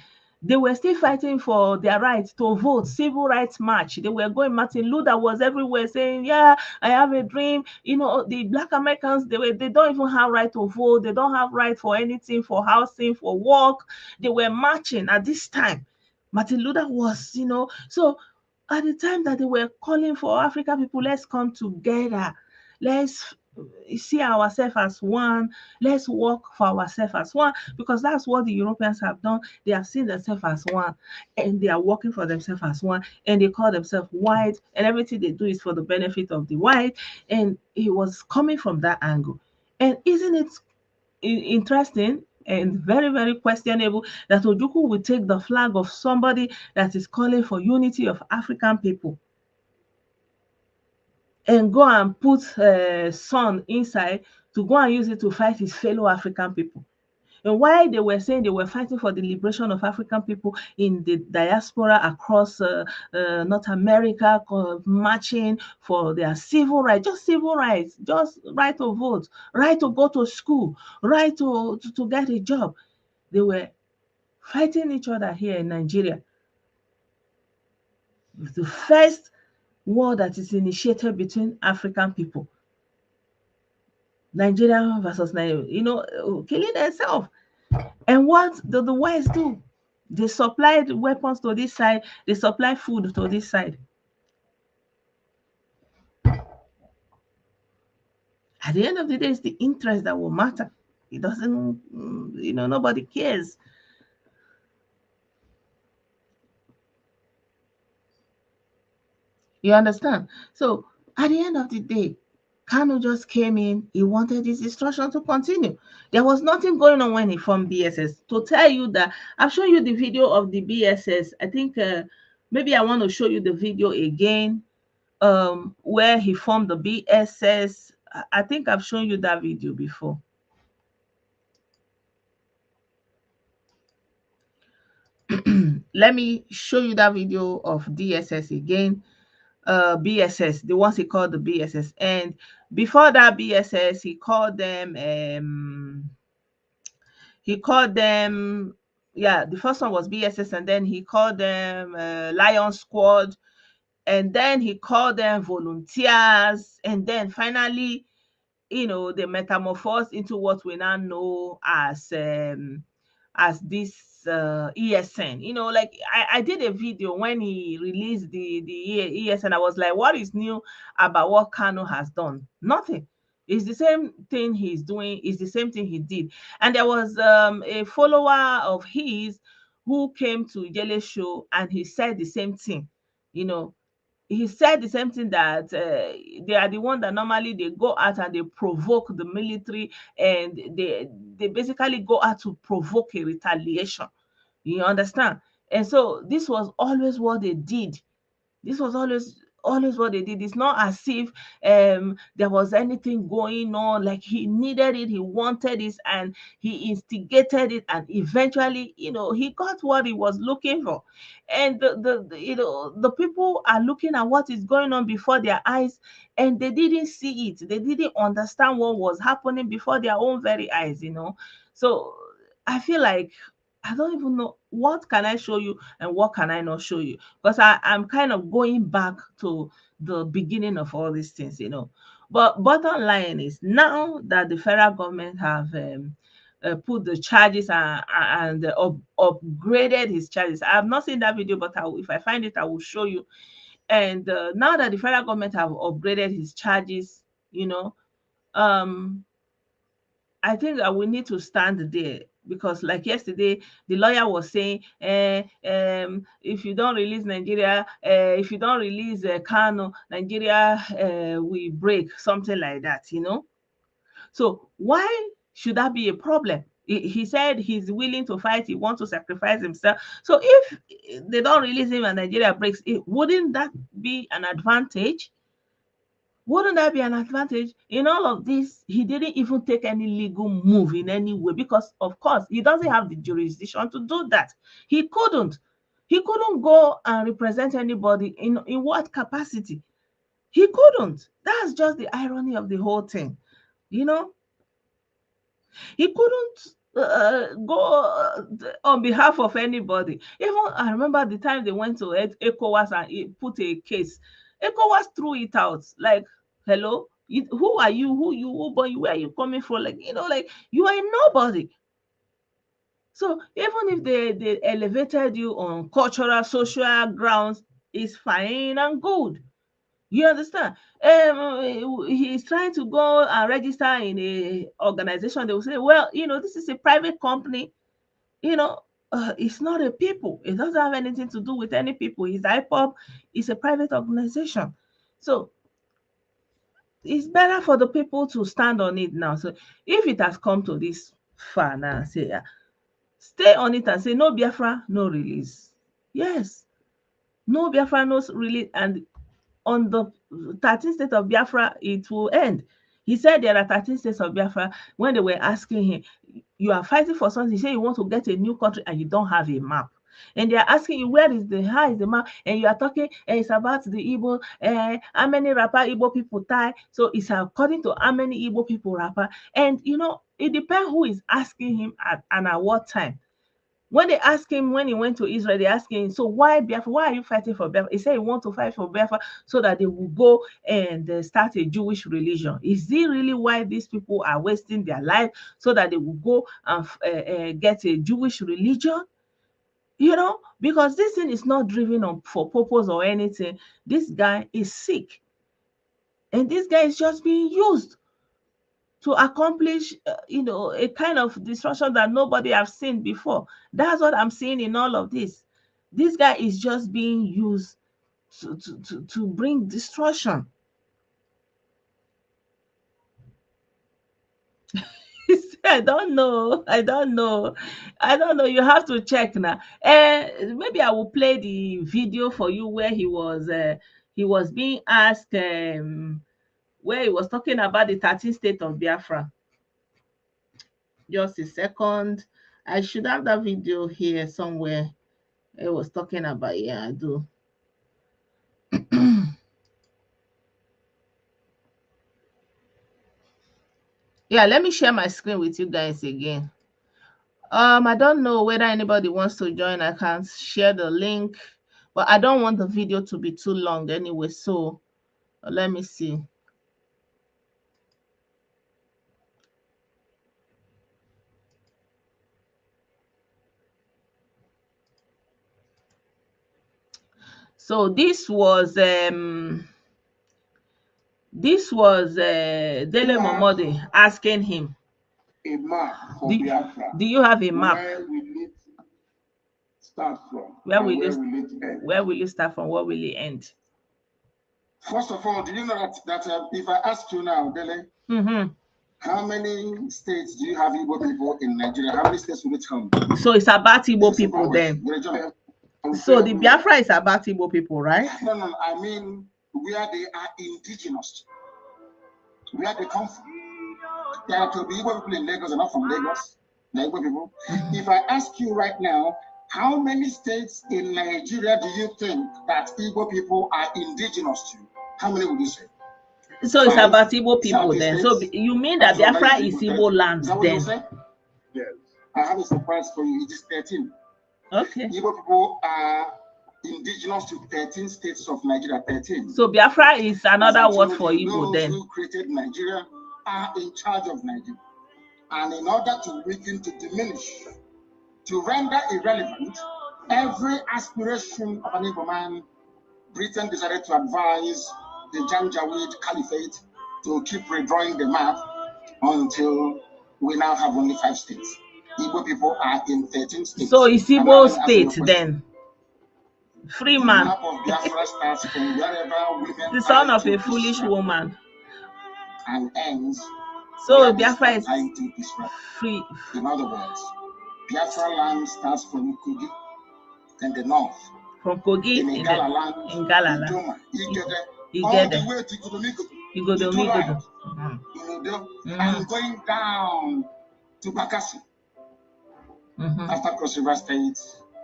they were still fighting for their right to vote, civil rights march. They were going. Martin Luther was everywhere saying, "Yeah, I have a dream." The Black Americans, they don't even have right to vote. They don't have right for anything, for housing, for work. They were marching at this time. Martin Luther was, so at the time that they were calling for African people, let's come together. Let's see ourselves as one. Let's work for ourselves as one, because that's what the Europeans have done. They have seen themselves as one, and they are working for themselves as one, and they call themselves white, and everything they do is for the benefit of the white. And it was coming from that angle. And isn't it interesting and very, very questionable that Ojukwu will take the flag of somebody that is calling for unity of African people and go and put sun inside to go and use it to fight his fellow African people? And while they were saying they were fighting for the liberation of African people in the diaspora across North America, marching for their civil rights, just right to vote, right to go to school, right to get a job, they were fighting each other here in Nigeria. The first war that is initiated between African people, Nigeria versus Nigeria, killing themselves. And what do the West do? They supplied weapons to this side, they supply food to this side. At the end of the day, it's the interest that will matter. It doesn't, nobody cares. You understand? So at the end of the day, Kanu just came in. He wanted his destruction to continue. There was nothing going on when he formed BSS. To tell you that, I've shown you the video of the BSS. I think maybe I want to show you the video again, where he formed the BSS. I think I've shown you that video before. Let me show you that video of DSS again. BSS, the ones he called the BSS. And before that BSS, he called them, yeah, the first one was BSS, and then he called them Lion Squad, and then he called them volunteers, and then finally, they metamorphosed into what we now know as this ESN. Like I did a video when he released the ESN. I was like, what is new about what Kanu has done? Nothing. It's the same thing he's doing. It's the same thing he did. And there was a follower of his who came to Ijele show, and he said the same thing. He said the same thing, that they are the one that normally they go out and they provoke the military, and they basically go out to provoke a retaliation. You understand? And so this was always what they did. This was always what they did. It's not as if there was anything going on, like he needed it, he wanted it, and he instigated it, and eventually, he got what he was looking for. And the people are looking at what is going on before their eyes, and they didn't see it. They didn't understand what was happening before their own very eyes. So I feel like I don't even know what can I show you and what can I not show you, because I'm kind of going back to the beginning of all these things. But bottom line is, now that the federal government have put the charges and upgraded his charges. I have not seen that video, but if I find it, I will show you. And now that the federal government have upgraded his charges, um, I think that we need to stand there, because like yesterday, the lawyer was saying, if you don't release Nigeria, if you don't release Kanu, Nigeria will break, something like that. So why should that be a problem? He said he's willing to fight, he wants to sacrifice himself. So if they don't release him and Nigeria breaks, wouldn't that be an advantage? Wouldn't that be an advantage? In all of this, he didn't even take any legal move in any way, because, of course, he doesn't have the jurisdiction to do that. He couldn't. He couldn't go and represent anybody in what capacity? He couldn't. That's just the irony of the whole thing. You know, he couldn't go on behalf of anybody. Even I remember the time they went to ECOWAS and put a case. ECOWAS threw it out. Like, hello, who are you? Who boy? Where are you coming from? Like, like you are nobody. So even if they elevated you on cultural, social grounds, it's fine and good. You understand? He's trying to go and register in a organization. They will say, well, this is a private company. You know, it's not a people. It doesn't have anything to do with any people. It's IPOP. It's a private organization. So it's better for the people to stand on it now. So if it has come to this far now, say, stay on it and say, no Biafra, no release. Yes, no Biafra, no release. And on the 13th state of Biafra, it will end. He said there are 13 states of Biafra. When they were asking him, you are fighting for something, you say you want to get a new country and you don't have a map. And they are asking you, how is the map? And you are talking, it's about the Igbo, how many rapper Igbo people tie. So it's according to how many Igbo people rapper. And, it depends who is asking him and at what time. When they asked him, when he went to Israel, they asked him, so why Biafra? Why are you fighting for Biafra? He said he wants to fight for Biafra so that they will go and start a Jewish religion. Is it really why these people are wasting their life so that they will go and get a Jewish religion? Because this thing is not driven on for purpose or anything. This guy is sick. And this guy is just being used to accomplish, a kind of destruction that nobody have seen before. That's what I'm seeing in all of this. This guy is just being used to bring destruction. I don't know. You have to check now. Maybe I will play the video for you where he was being asked, where he was talking about the 13th state of Biafra. Just a second. I should have that video here somewhere. It was talking about, yeah, I do. Yeah, let me share my screen with you guys again. I don't know whether anybody wants to join. I can share the link, but I don't want the video to be too long anyway. So let me see. So this was Dele Momodi asking him, a map for Biafra. Do you have a map? Where will it start from? Where will it end? Where will you start from? Where will it end? First of all, do you know that if I ask you now, Dele, how many states do you have Igbo people in Nigeria? How many states will it come? So it's about Igbo people then. So the Biafra is about Igbo people, right? No. I mean where they are indigenous, where they come from. There could be Igbo people in Lagos and not from Lagos. The Igbo people. If I ask you right now, how many states in Nigeria do you think that Igbo people are indigenous to? How many would you say? So it's about Igbo people then. So you mean that Biafra is Igbo land then? Yes. I have a surprise for you. It is 13. Okay. Igbo people are indigenous to 13 states of Nigeria. 13. So Biafra is another word for Igbo then. Those who created Nigeria are in charge of Nigeria. And in order to weaken, to diminish, to render irrelevant every aspiration of an Igbo man, Britain decided to advise the Janjaweed Caliphate to keep redrawing the map until we now have only 5 states. Igbo people are in 13 states. So it's Igbo state then. Free man. The map of Biafra starts from wherever women the son of a foolish woman. And ends. So Biafra is free. In other words, Biafra land starts from Kogi in the north. From Kogi in Igala land. All the way to Igodomigodo. And going down to Bakassi. After Cross River State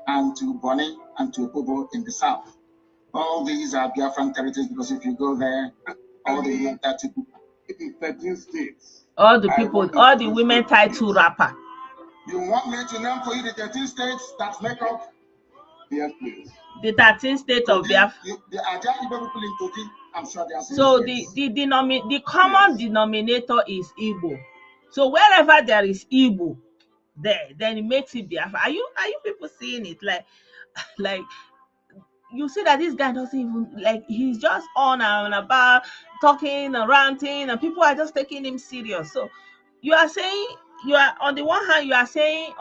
and to Bonny and to Opobo in the south. All these are Biafran territories because if you go there, all the 13 states. All the people, all the women tied to rapper. You want me to name for you the 13 states that make up? Yes, please. The 13 states of Biafra. The Aja Igbo people in Kogi, I'm sure they are saying so yes. the common denominator is Igbo. So wherever there is Igbo, there, then it makes it Biafra. Are you people seeing it? Like you see that this guy doesn't even, like, he's just on and about talking and ranting, and people are just taking him serious. So you are saying, you are on the one hand, you are saying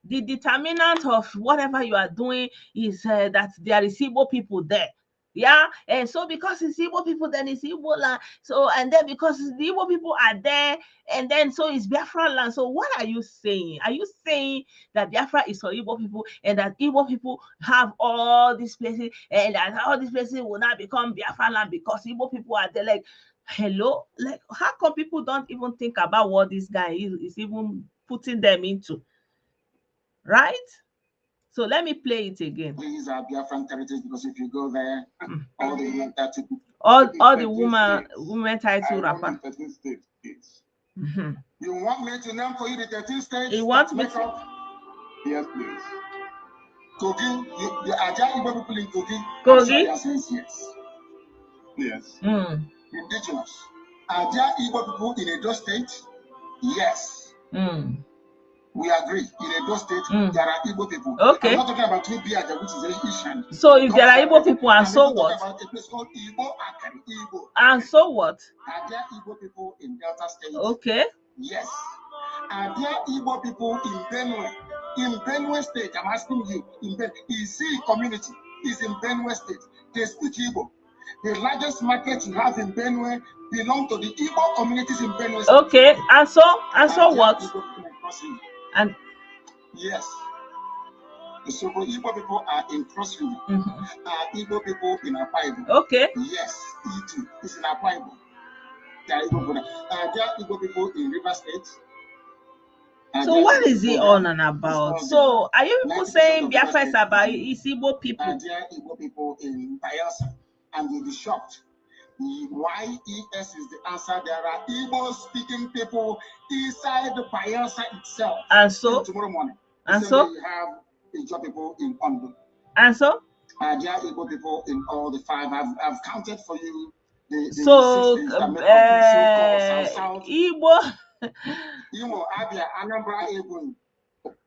the determinant of whatever you are doing is that there is Igbo people there. Yeah, and so because it's Igbo people, then it's Igbo land. So, and then because the Igbo people are there, and then so it's Biafra land. So what are you saying? Are you saying that Biafra is for Igbo people, and that Igbo people have all these places, and that all these places will not become Biafra land because Igbo people are there? Like, hello? Like, how come people don't even think about what this guy is even putting them into? Right? So let me play it again. These are Biafran territories because if you go there, all the women title rapper. 13 states. You want me to name for you the 13 states? You want me to? Yes, please. Kogi, the Aja Igbo people in Kogi. Kogi? Yes. Yes. Indigenous. Aja Igbo people in Edo State? Yes. We agree. In Edo State, there are Igbo people. Okay. I'm not talking about Biaja, which is Ishan. So if there are Igbo people, and so what? About a place called Igbo. And so what? Are there Igbo people in Delta State? Okay. Yes. Are there Igbo people in Benue? In Benue State, I'm asking you. In Benue, Isi community is in Benue State. They speak Igbo. The largest market you have in Benue belong to the Igbo communities in Benue State. Okay. And so what? And yes, the so-called Igbo people are in Cross River. Are Igbo people in Akwa Ibom? Okay. Yes, E2 is in Akwa Ibom. There are Igbo people. There are Igbo people in River State. So what is he on and about? So are you people saying Biafra is about Igbo people? There are Igbo people in Bayelsa, and you'll be shocked. YES is the answer. There are Igbo-speaking people inside the Bayelsa itself. And so? Tomorrow morning. And so? You have Igbo people in Ondo. And so? There are Igbo people in all the 5. I've counted for you the so, 6 that make up the so-called South. Igbo. Imo, Abia, Anambra, Ebonyi.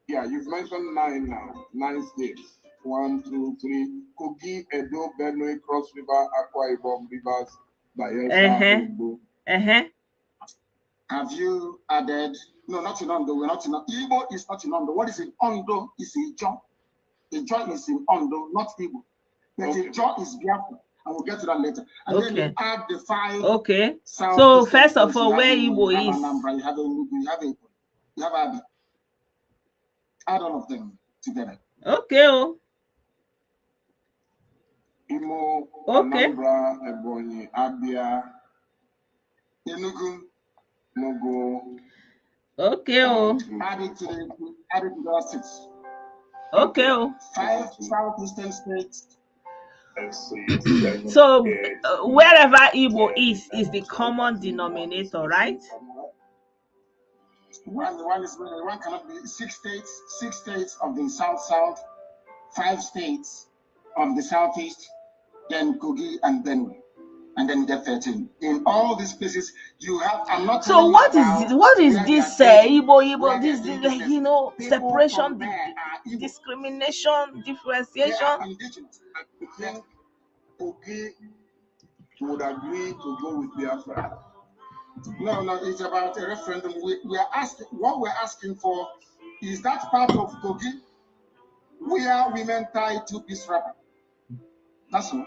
Yeah, you've mentioned 9 now. 9 states. 1, 2, 3. Kogi, Edo, Benue, Cross River, Akwa Ibom, Rivers, Bayelsa, Have you added? No, not in Ondo. We're not in Ondo. Igbo is not in Ondo. What is in Ondo is Ijo. Ijo is in Ondo, not Igbo. But Ijo is Biafra. And we'll get to that later. And then you add the 5. Okay. So first of all, where Igbo is? Anambra, you have Abi. Add all of them together. Okay. Imo, Okay. Anambra, Ebonyi, Abia, Enugu, Mogo. Okay. Oh. Added to the 6. Okay. Oh. 5 southeastern states. So wherever Igbo is the common denominator, right? One cannot be 6 states of the south, 5 states of the southeast, then Kogi and Benue, and then you get 13. In all these places, you have. I'm not. So what is this Igbo? This like separation, discrimination, differentiation. Indigenous. I think Kogi would agree to go with Biafra. No, it's about a referendum. We are asking. What we're asking for is that part of Kogi where women tie 2-piece wrapper. That's all.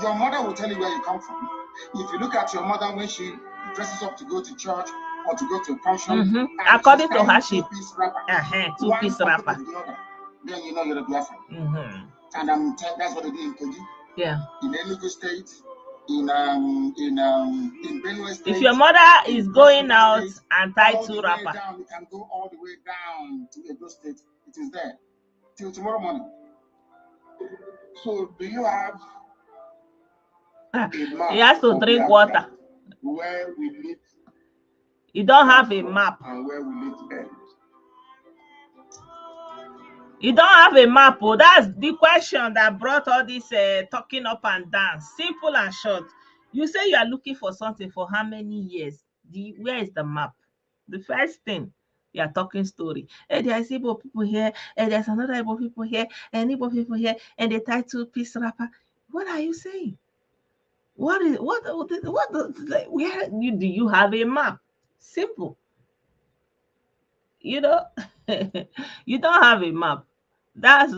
Your mother will tell you where you come from. If you look at your mother when she dresses up to go to church or to go to a function, according to her, she 2-piece wrapper, 2-piece wrapper. Then you know you're a Biafran. And that's what they do in Kogi. Yeah. In Enugu State, in Benue State. If your mother is going out and tie 2 wrapper, you can go all the way down to Edo State. It is there till tomorrow morning. So do you have a map? He has to drink water. Where we live. You don't have a map. And where we live end. You don't have a map. Oh, that's the question that brought all this talking up and down. Simple and short. You say you are looking for something for how many years? Where is the map? The first thing, you are talking story. And there's Igbo people here, and there's another Igbo people here, and Igbo people here, and they tie 2-piece wrapper. What are you saying? Where do you have a map? Simple. You don't have a map. That's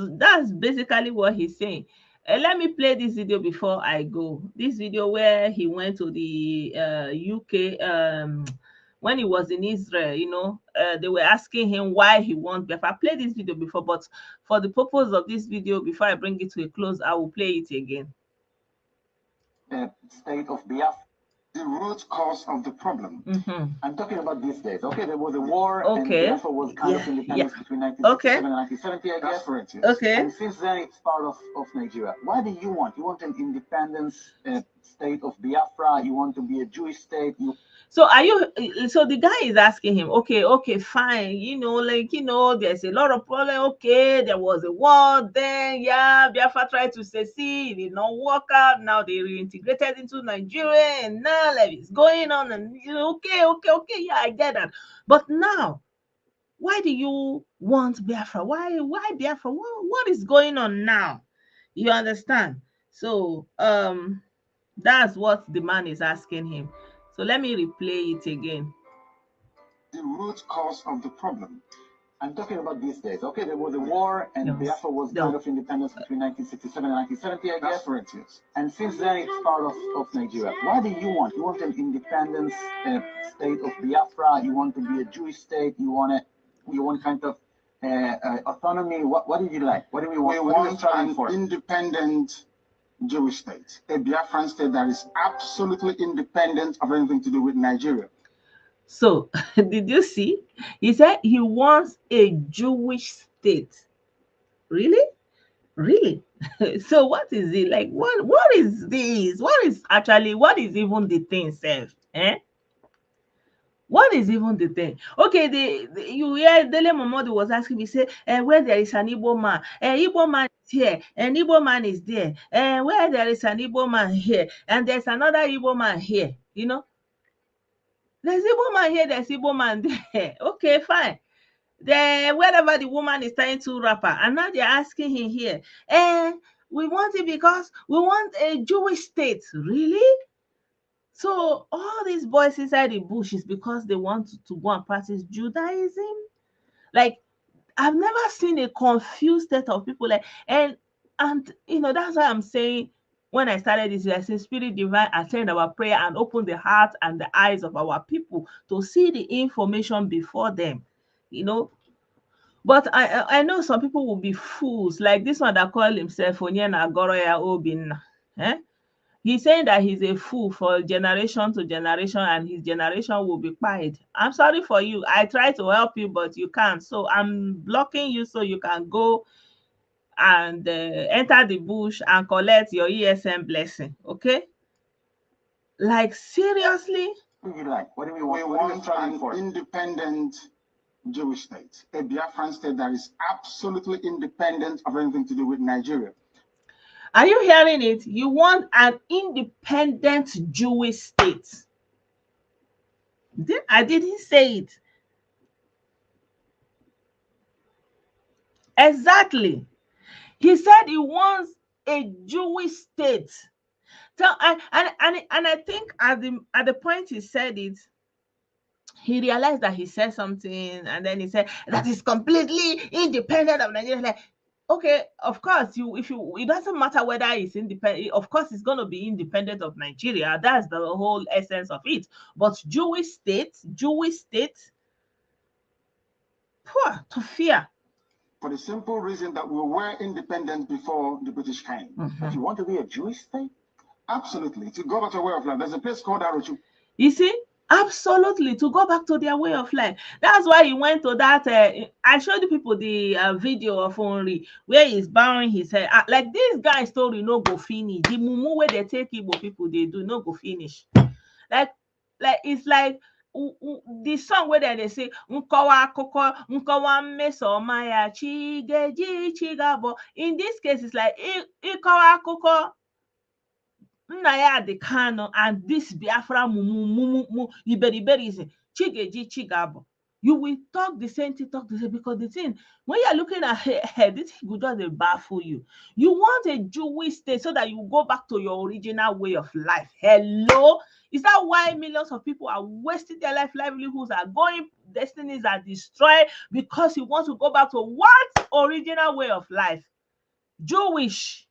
basically what he's saying. Let me play this video before I go. This video where he went to the UK when he was in Israel. They were asking him why he wants Biafra. I played this video before, but for the purpose of this video, before I bring it to a close, I will play it again. The state of Biafra. The root cause of the problem. I'm talking about these days. Okay, there was a war, and Biafra was kind of independence between 1967 and 1970, I guess. Okay. And since then, it's part of Nigeria. What do you want? You want an independence state of Biafra? You want to be a Jewish state? So the guy is asking him, okay, fine. There's a lot of problem. Okay, there was a war then. Yeah, Biafra tried to secede. It did not work out. Now they reintegrated into Nigeria, and now it's going on. And okay. Yeah, I get that. But now, why do you want Biafra? Why Biafra? What is going on now? You understand? So that's what the man is asking him. So let me replay it again. The root cause of the problem. I'm talking about these days. Okay, there was a war, and Biafra was kind of independence between 1967 and 1970, I guess. And since then, it's part of Nigeria. What do you want? You want an independence state of Biafra? You want to be a Jewish state? You want kind of autonomy? What do you like? What do we want? We want an independent Jewish state, a Biafran state that is absolutely independent of anything to do with Nigeria. So, did you see? He said he wants a Jewish state. Really? Really? So, what is it like? What is this? What is even the thing, self? What is even the thing? Okay, you hear Dele Momodu was asking me, say, where there is an Igbo man, Igbo man is here, and Igbo man is there, and where there is an Igbo man here, and there's another Igbo man here, There's Igbo man here, there's Igbo man there. Okay, fine. Wherever the woman is tying 2 wrapper, and now they're asking him here, we want it because we want a Jewish state. Really? So all these boys inside the bush is because they want to go and practice Judaism. Like, I've never seen a confused set of people and that's why I'm saying when I started this, I said Spirit Divine attend our prayer and open the heart and the eyes of our people to see the information before them. But I know some people will be fools, like this one that called himself Onyena Goroya Obinna. Eh? He's saying that he's a fool for generation to generation and his generation will be quiet. I'm sorry for you. I try to help you, but you can't. So I'm blocking you so you can go and enter the bush and collect your ESM blessing. Okay? Like, seriously? What do you like? What do we want? We What are we want striving an for? independent Jewish state, a Biafran state that is absolutely independent of anything to do with Nigeria. Are you hearing it? You want an independent Jewish state. I didn't say it. Exactly. He said he wants a Jewish state. So and I think at the point he said it, he realized that he said something, and then he said that is completely independent of Nigeria. Like, okay, of course, it doesn't matter whether it's independent. Of course, it's going to be independent of Nigeria. That's the whole essence of it. But Jewish state, poor to fear. For the simple reason that we were independent before the British came. But you want to be a Jewish state? Absolutely. To go back to a way of life. There's a place called Arochu. You see? Absolutely, to go back to their way of life. That's why he went to that. I showed you people the video of Henry where he's bowing his head. Like this guy story, no go finish. The mumu where they take Igbo people, they do no go finish. Like it's like the song where they say Nkowa Koko Nkowa Meso Maya Chigeji Chigabo. In this case, it's like Ikowa Koko Nnayadi Kanu and this Biafra mumu iberiberism Chigeji Chigabo. You will talk the same thing, because the thing, when you're looking at her, this will just baffle you. You want a Jewish state so that you go back to your original way of life. Hello? Is that why millions of people are wasting their livelihoods are going, destinies are destroyed because you want to go back to what original way of life? Jewish.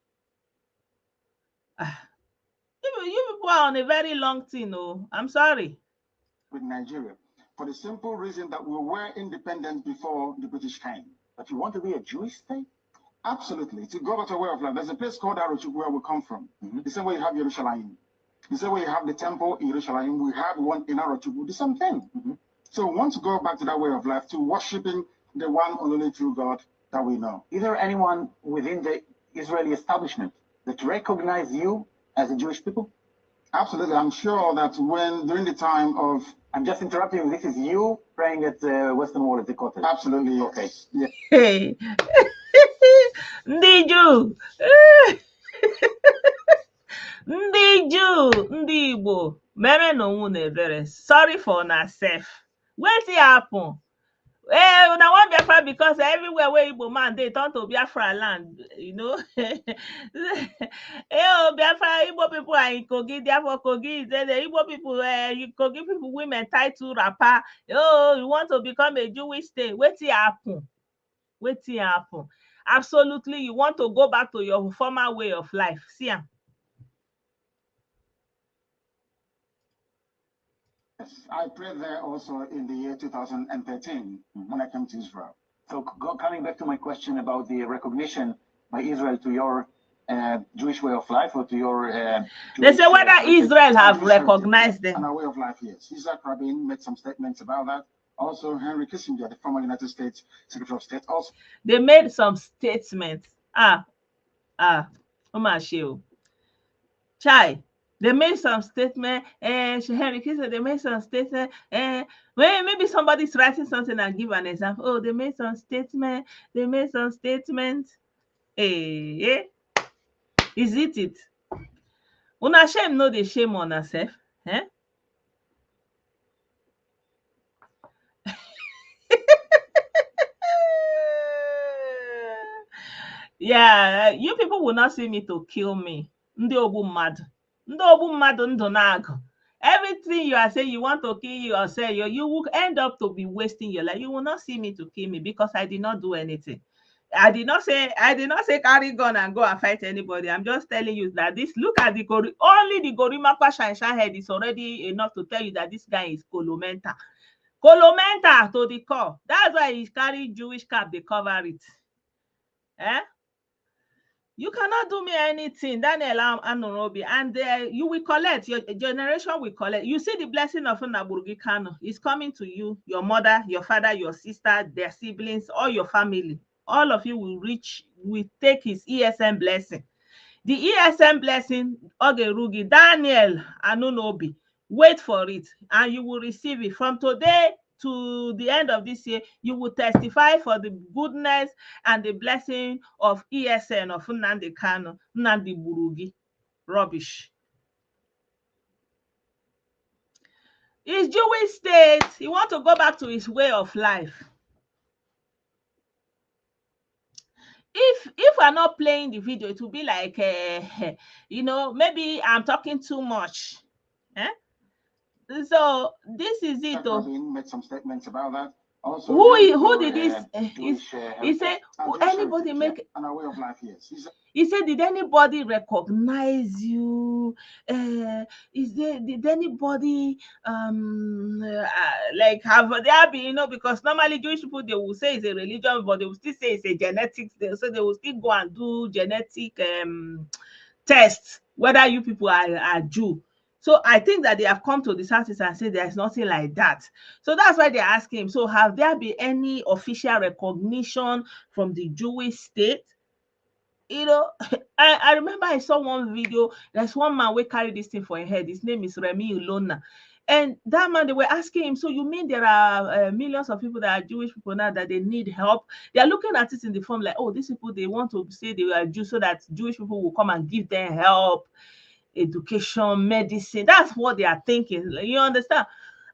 You people are on a very long thing, oh. I'm sorry. With Nigeria. For the simple reason that we were independent before the British came. But you want to be a Jewish state? Absolutely. To go back to a way of life. There's a place called Arochu where we come from. The same way you have Yerushalayim. The same way you have the temple in Yerushalayim, we have one in Arochu. The same thing. So we want to go back to that way of life, to worshiping the one and only true God that we know. Is there anyone within the Israeli establishment that recognize you as a Jewish people? Absolutely. I'm sure that during the time of... I'm just interrupting you. This is you praying at the Western Wall at the Kotel. Absolutely. Okay. Yeah. Hey. Ndị Jew. Ndị Jew, ndị Igbo, mere na onwe na ebere. Sorry for na self. Wetin happen? Una wan Biafra because everywhere where Igbo man dey turn to Biafra land, you know. Biafra Igbo people are in Kogi, therefore Kogi is there. The Igbo people, Kogi people, women tied to wrapper. You want to become a Jewish state? Wetin happen? Wetin happen? Absolutely, you want to go back to your former way of life. See am. I prayed there also in the year 2013 when I came to Israel. So coming back to my question about the recognition by Israel to your Jewish way of life or to your... they say whether Israel have recognized them. And our way of life, yes. Isaac Rabin made some statements about that. Also, Henry Kissinger, the former United States Secretary of State, also. They made some statements. Chai. They made some statement, Henry Kissinger, they made some statement, maybe somebody's writing something and give an example. Oh, they made some statement, Is it? Una shame no dey shame on herself, eh? Yeah, you people will not see me to kill me. Ndị ogbu mmadụ. Ndị ogbu mmadụ ndụ na-agụ. Everything you are saying you want to kill yourself, you will end up to be wasting your life. You will not see me to kill me because I did not do anything. I did not say carry gun and go and fight anybody. I'm just telling you that look at only the Gorimapa Shanshan head is already enough to tell you that this guy is Kolomenta. Kolomenta to the core. That's why he carry Jewish cap, they cover it. Eh? You cannot do me anything, Daniel Anunobi, and you will collect, your generation will collect. You see the blessing of Nnayadi Kanu is coming to you, your mother, your father, your sister, their siblings, all your family. All of you will take his ESM blessing. The ESM blessing, Ogerugi, Daniel Anunobi, wait for it, and you will receive it from today to the end of this year. You will testify for the goodness and the blessing of ESN of Nnayadi Kanu, Nnamdi Burugi. Rubbish. His Jewish state, he want to go back to his way of life. If we're not playing the video, it will be like, maybe I'm talking too much. Eh? So this is it. Made some statements about that. Also, who did this? He said, anybody make on our way of life? Yes. He said, did anybody recognize you? Did anybody like have there been, because normally Jewish people, they will say it's a religion, but they will still say it's a genetics. So they will still go and do genetic tests whether you people are Jew. So I think that they have come to the surface and said there's nothing like that. So that's why they're asking him, so have there been any official recognition from the Jewish state? I remember I saw one video. There's one man who carried this thing for a head. His name is Remi Ulona. And that man, they were asking him, so you mean there are millions of people that are Jewish people now that they need help? They are looking at it in the form like, oh, these people, they want to say they are Jews so that Jewish people will come and give them help, education, medicine. That's what they are thinking. You understand?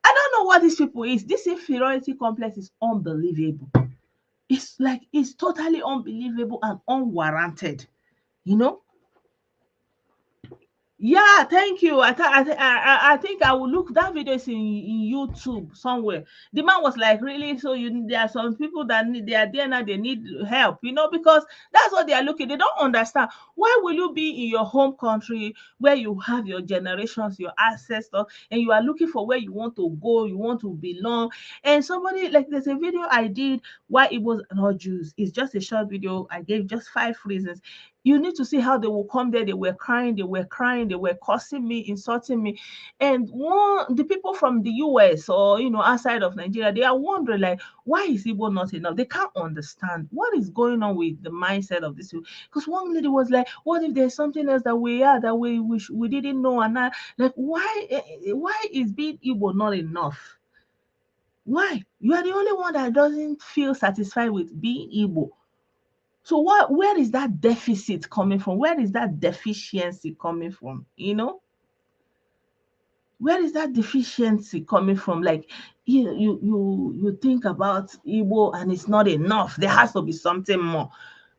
I don't know what these people is. This inferiority complex is unbelievable. It's totally unbelievable and unwarranted. Yeah, thank you. I think I will look. That video is in YouTube somewhere. The man was like, really? So there are some people that they are there now, they need help, because that's what they are looking. They don't understand. Why will you be in your home country where you have your generations, your ancestors, and you are looking for where you want to go, you want to belong? And somebody, like, there's a video I did why it was not Jews. It's just a short video. I gave just 5 reasons. You need to see how they will come there. They were crying, they were cursing me, insulting me. And the people from the US or, outside of Nigeria, they are wondering, like, why is Igbo not enough? They can't understand what is going on with the mindset of this people. Because one lady was like, what if there's something else that we are, that we didn't know? And like, why is being Igbo not enough? Why? You are the only one that doesn't feel satisfied with being Igbo. So where is that deficit coming from? Where is that deficiency coming from? Where is that deficiency coming from? Like, you think about Igbo and it's not enough. There has to be something more.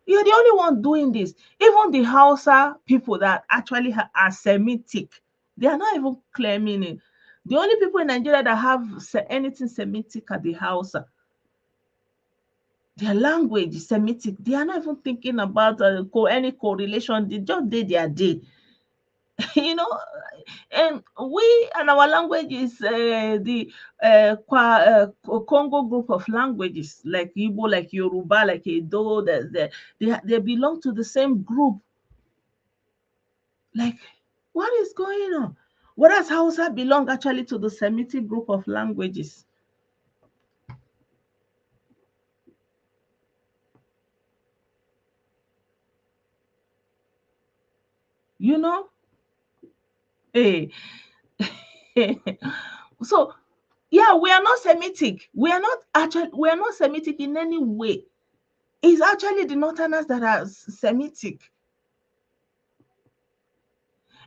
You're the only one doing this. Even the Hausa people that actually are Semitic, they are not even claiming it. The only people in Nigeria that have anything Semitic are the Hausa. Their language is Semitic. They are not even thinking about any correlation. They just did their day. And we and our language is the Congo group of languages, like Igbo, like Yoruba, like Edo. They belong to the same group. Like, what is going on? Whereas Hausa belong actually to the Semitic group of languages. Hey. So, yeah, we are not Semitic. We are not Semitic in any way. It's actually the Northerners that are Semitic.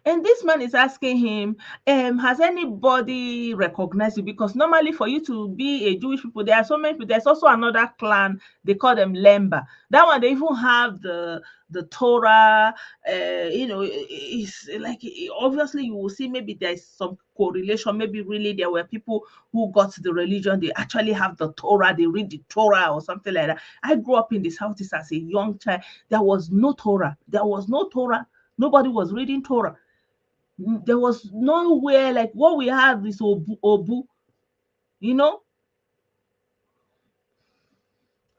And this man is asking him, has anybody recognized you? Because normally for you to be a Jewish people, there are so many people. There's also another clan, they call them Lemba. That one, they even have the Torah. It's like, obviously you will see maybe there's some correlation. Maybe really there were people who got the religion. They actually have the Torah. They read the Torah or something like that. I grew up in the Southeast as a young child. There was no Torah. There was no Torah. Nobody was reading Torah. There was nowhere like what we have is Obu.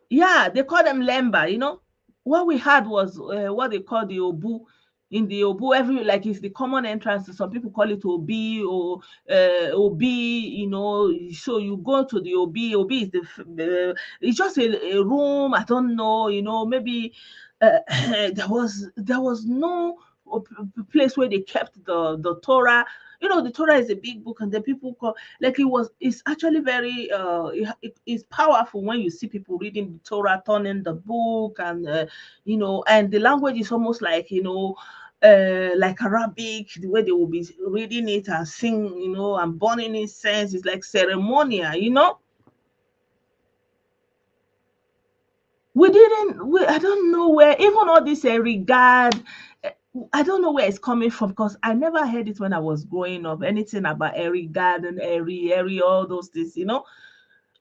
Yeah, they call them lemba, you know. What we had was what they call the obu. In the obu, every like it's the common entrance. Some people call it obi or obi, you know. So you go to the obi. Obi is it's just a room. I don't know, you know. Maybe there was no place where they kept the Torah. You know, the Torah is a big book, and then people call like it's actually very it's powerful when you see people reading the Torah, turning the book, and you know, and the language is almost like, you know, like Arabic, the way they will be reading it and sing, you know, and burning incense. It's like ceremonial, you know. I don't know where even all this regard, eh, I don't know where it's coming from, because I never heard it when I was growing up, anything about Eri Garden, Eri, all those things, you know.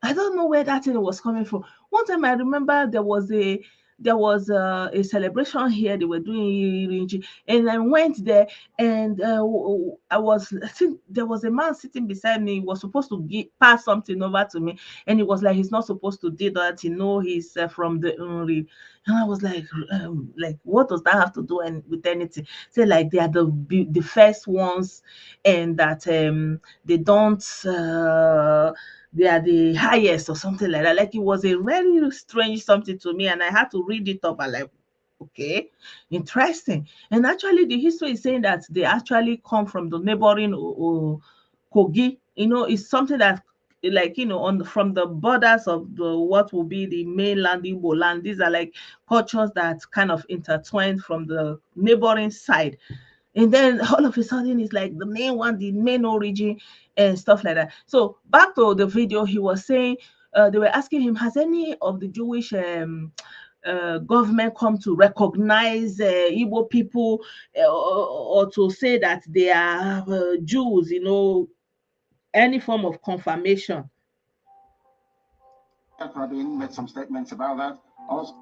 I don't know where that thing was coming from. One time I remember there was a celebration here. They were doing Irinji, and I went there, and I think there was a man sitting beside me. He was supposed to pass something over to me, and he was like, he's not supposed to do that. You know, he's from the Unri. And I was like, what does that have to do with anything? Say like they are the first ones, and that they don't. They are the highest or something like that. Like it was a very strange something to me, and I had to read it up. And like, okay, interesting. And actually, the history is saying that they actually come from the neighboring Kogi. You know, it's something that, like, you know, from the borders of the what will be the mainland Igbo land. These are like cultures that kind of intertwined from the neighboring side, and then all of a sudden it's like the main one, the main origin, and stuff like that. So back to the video, he was saying, they were asking him, has any of the Jewish government come to recognize Igbo people, or to say that they are Jews, you know, any form of confirmation? Rabin made some statements about that. Also,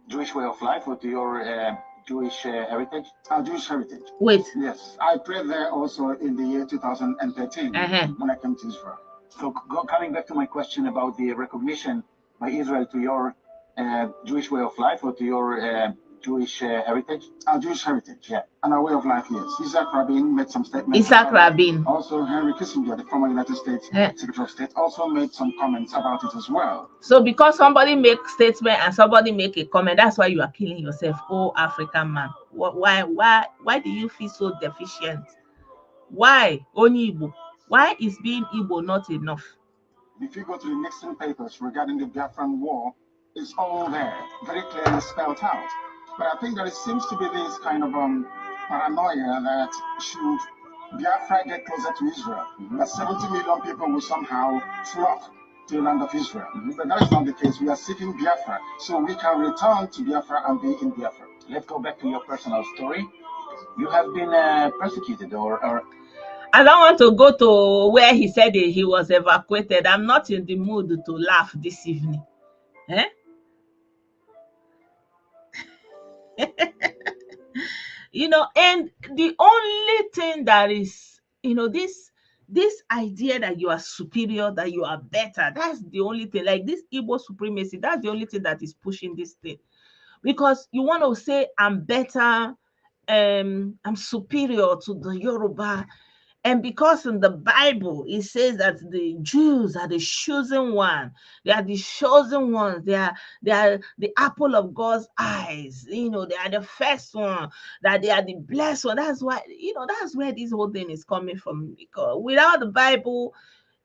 Jewish way of life with your Jewish heritage? Jewish heritage. Wait. Yes, I prayed there also in the year 2013 when I came to Israel. So coming back to my question about the recognition by Israel to your Jewish way of life or to your Jewish heritage? Jewish heritage, yeah. And our way of life, yes. Isaac Rabin made some statements. Isaac Rabin. Also, Henry Kissinger, the former United States Secretary of State, also made some comments about it as well. So because somebody make statement and somebody make a comment, that's why you are killing yourself, oh African man. Why do you feel so deficient? Why only Igbo? Why is being Igbo not enough? If you go to the Nixon papers regarding the Biafran war, it's all there, very clearly spelled out. But I think that it seems to be this kind of paranoia that should Biafra get closer to Israel, that 70 million people will somehow flock to the land of Israel. But that is not the case. We are seeking Biafra, so we can return to Biafra and be in Biafra. Let's go back to your personal story. You have been persecuted or I don't want to go to where he said he was evacuated. I'm not in the mood to laugh this evening. Eh? You know, and the only thing that is, you know, this idea that you are superior, that you are better, that's the only thing. Like this Igbo supremacy, that's the only thing that is pushing this thing. Because you want to say I'm better, I'm superior to the Yoruba. And because in the Bible it says that the Jews are the chosen one, they are the chosen ones, they are the apple of God's eyes, you know, they are the first one, that they are the blessed one. That's why, you know, that's where this whole thing is coming from. Because without the Bible,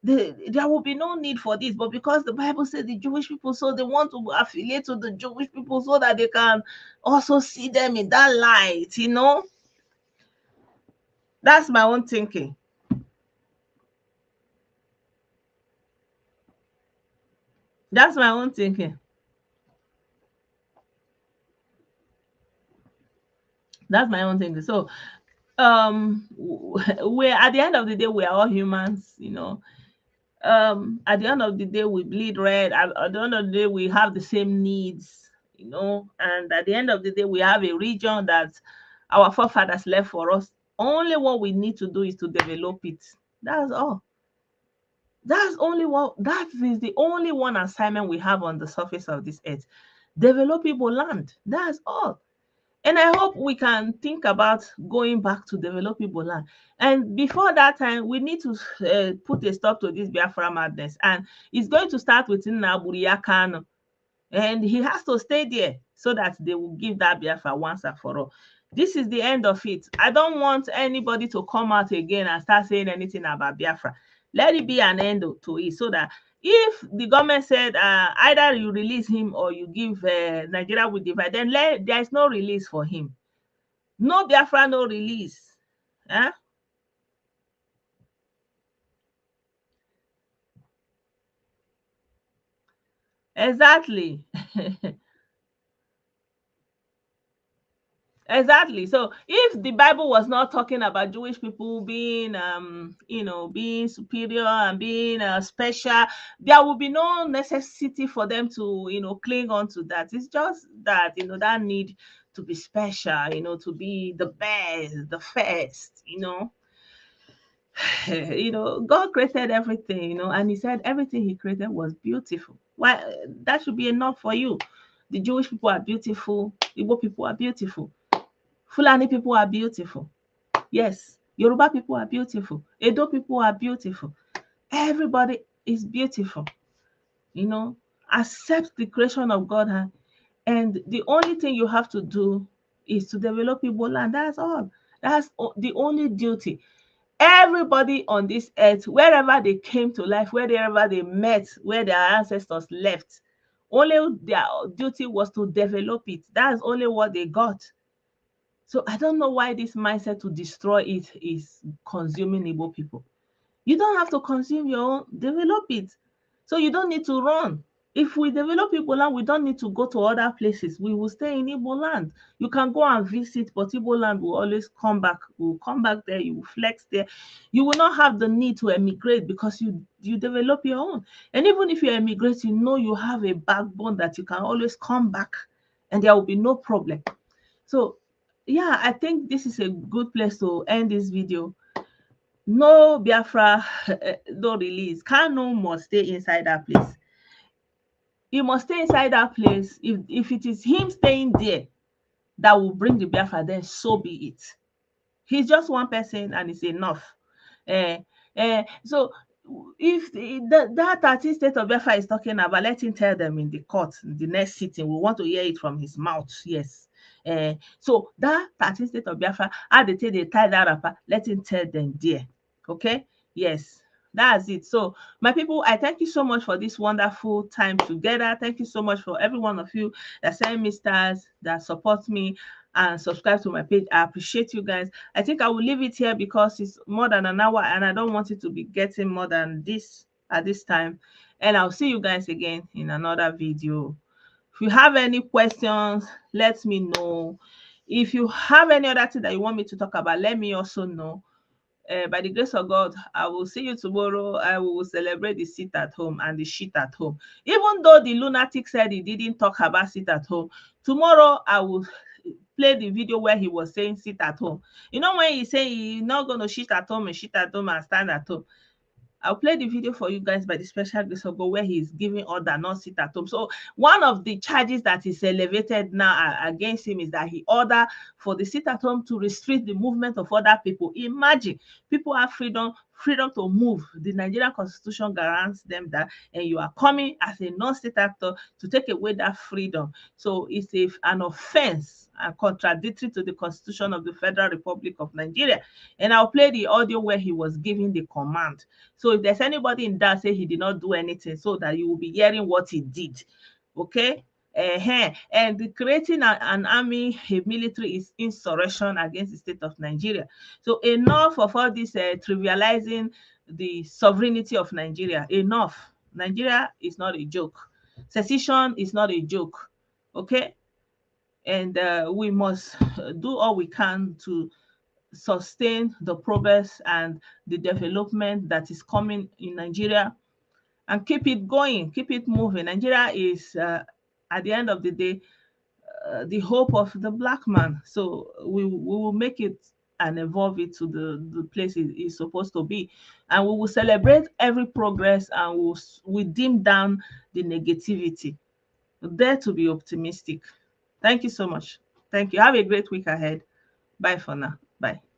there will be no need for this. But because the Bible says the Jewish people, so they want to affiliate to the Jewish people so that they can also see them in that light, you know. That's my own thinking. That's my own thinking. That's my own thinking. So, we're at the end of the day, we are all humans, you know. At the end of the day, we bleed red. At the end of the day, we have the same needs, you know. And at the end of the day, we have a region that our forefathers left for us. Only what we need to do is to develop it. That's all. That's only what, that is the only one assignment we have on the surface of this earth. Develop Igbo land. That's all. And I hope we can think about going back to develop Igbo land. And before that time, we need to put a stop to this Biafra madness. And it's going to start with Nnayadi Kanu. And he has to stay there so that they will give that Biafra once and for all. This is the end of it. I don't want anybody to come out again and start saying anything about Biafra. Let it be an end to it, so that if the government said either you release him or you give Nigeria will divide, then there is no release for him. No Biafra, no release. Huh? Exactly. Exactly. So if the Bible was not talking about Jewish people being, being superior and being special, there would be no necessity for them to, cling on to that. It's just that, that need to be special, to be the best, the first, God created everything, and he said everything he created was beautiful. Why? That should be enough for you. The Jewish people are beautiful. Igbo people are beautiful. Fulani people are beautiful. Yes. Yoruba people are beautiful. Edo people are beautiful. Everybody is beautiful. Accept the creation of God. And the only thing you have to do is to develop Igbo land. That's all. That's the only duty. Everybody on this earth, wherever they came to life, wherever they met, where their ancestors left, only their duty was to develop it. That's only what they got. So I don't know why this mindset to destroy it is consuming Igbo people. You don't have to consume your own, develop it. So you don't need to run. If we develop Igbo land, we don't need to go to other places. We will stay in Igbo land. You can go and visit, but Igbo land will always come back. We will come back there. You will flex there. You will not have the need to emigrate because you develop your own. And even if you emigrate, you have a backbone that you can always come back, and there will be no problem. So yeah, I think this is a good place to end this video. No Biafra, no release. Kanu must stay inside that place. He must stay inside that place. If it is him staying there that will bring the Biafra, then so be it. He's just one person and it's enough. So if that 13th state of Biafra is talking about, let him tell them in the court, in the next sitting. We want to hear it from his mouth. Yes. So that 13th state of Biafra, how they tie that rapper, let him tell them there. Okay? Yes. That's it. So, my people, I thank you so much for this wonderful time together. Thank you so much for every one of you that send me stars, that support me and subscribe to my page. I appreciate you guys. I think I will leave it here because it's more than an hour and I don't want it to be getting more than this at this time. And I'll see you guys again in another video. If you have any questions, let me know. If you have any other thing that you want me to talk about, let me also know. By the grace of God, I will see you tomorrow. I will celebrate the sit at home and the shit at home. Even though the lunatic said he didn't talk about sit at home, tomorrow I will play the video where he was saying sit at home. When he say he's not going to shit at home and stand at home, I'll play the video for you guys by the special grace of God where he's giving order not sit at home. So one of the charges that is elevated now against him is that he ordered for the sit at home to restrict the movement of other people. Imagine, people have freedom to move. The Nigerian Constitution guarantees them that, and you are coming as a non-state actor to take away that freedom. So it's an offense and contradictory to the Constitution of the Federal Republic of Nigeria. And I'll play the audio where he was giving the command. So if there's anybody in that say he did not do anything, so that you will be hearing what he did. Okay? And creating an army, a military, is insurrection against the state of Nigeria. So enough of all this trivializing the sovereignty of Nigeria. Enough. Nigeria is not a joke. Secession is not a joke. Okay? And we must do all we can to sustain the progress and the development that is coming in Nigeria, and keep it going, keep it moving. Nigeria is, at the end of the day, the hope of the black man. So we will make it and evolve it to the place it is supposed to be. And we will celebrate every progress, and we dim down the negativity. Dare to be optimistic. Thank you so much. Thank you. Have a great week ahead. Bye for now. Bye.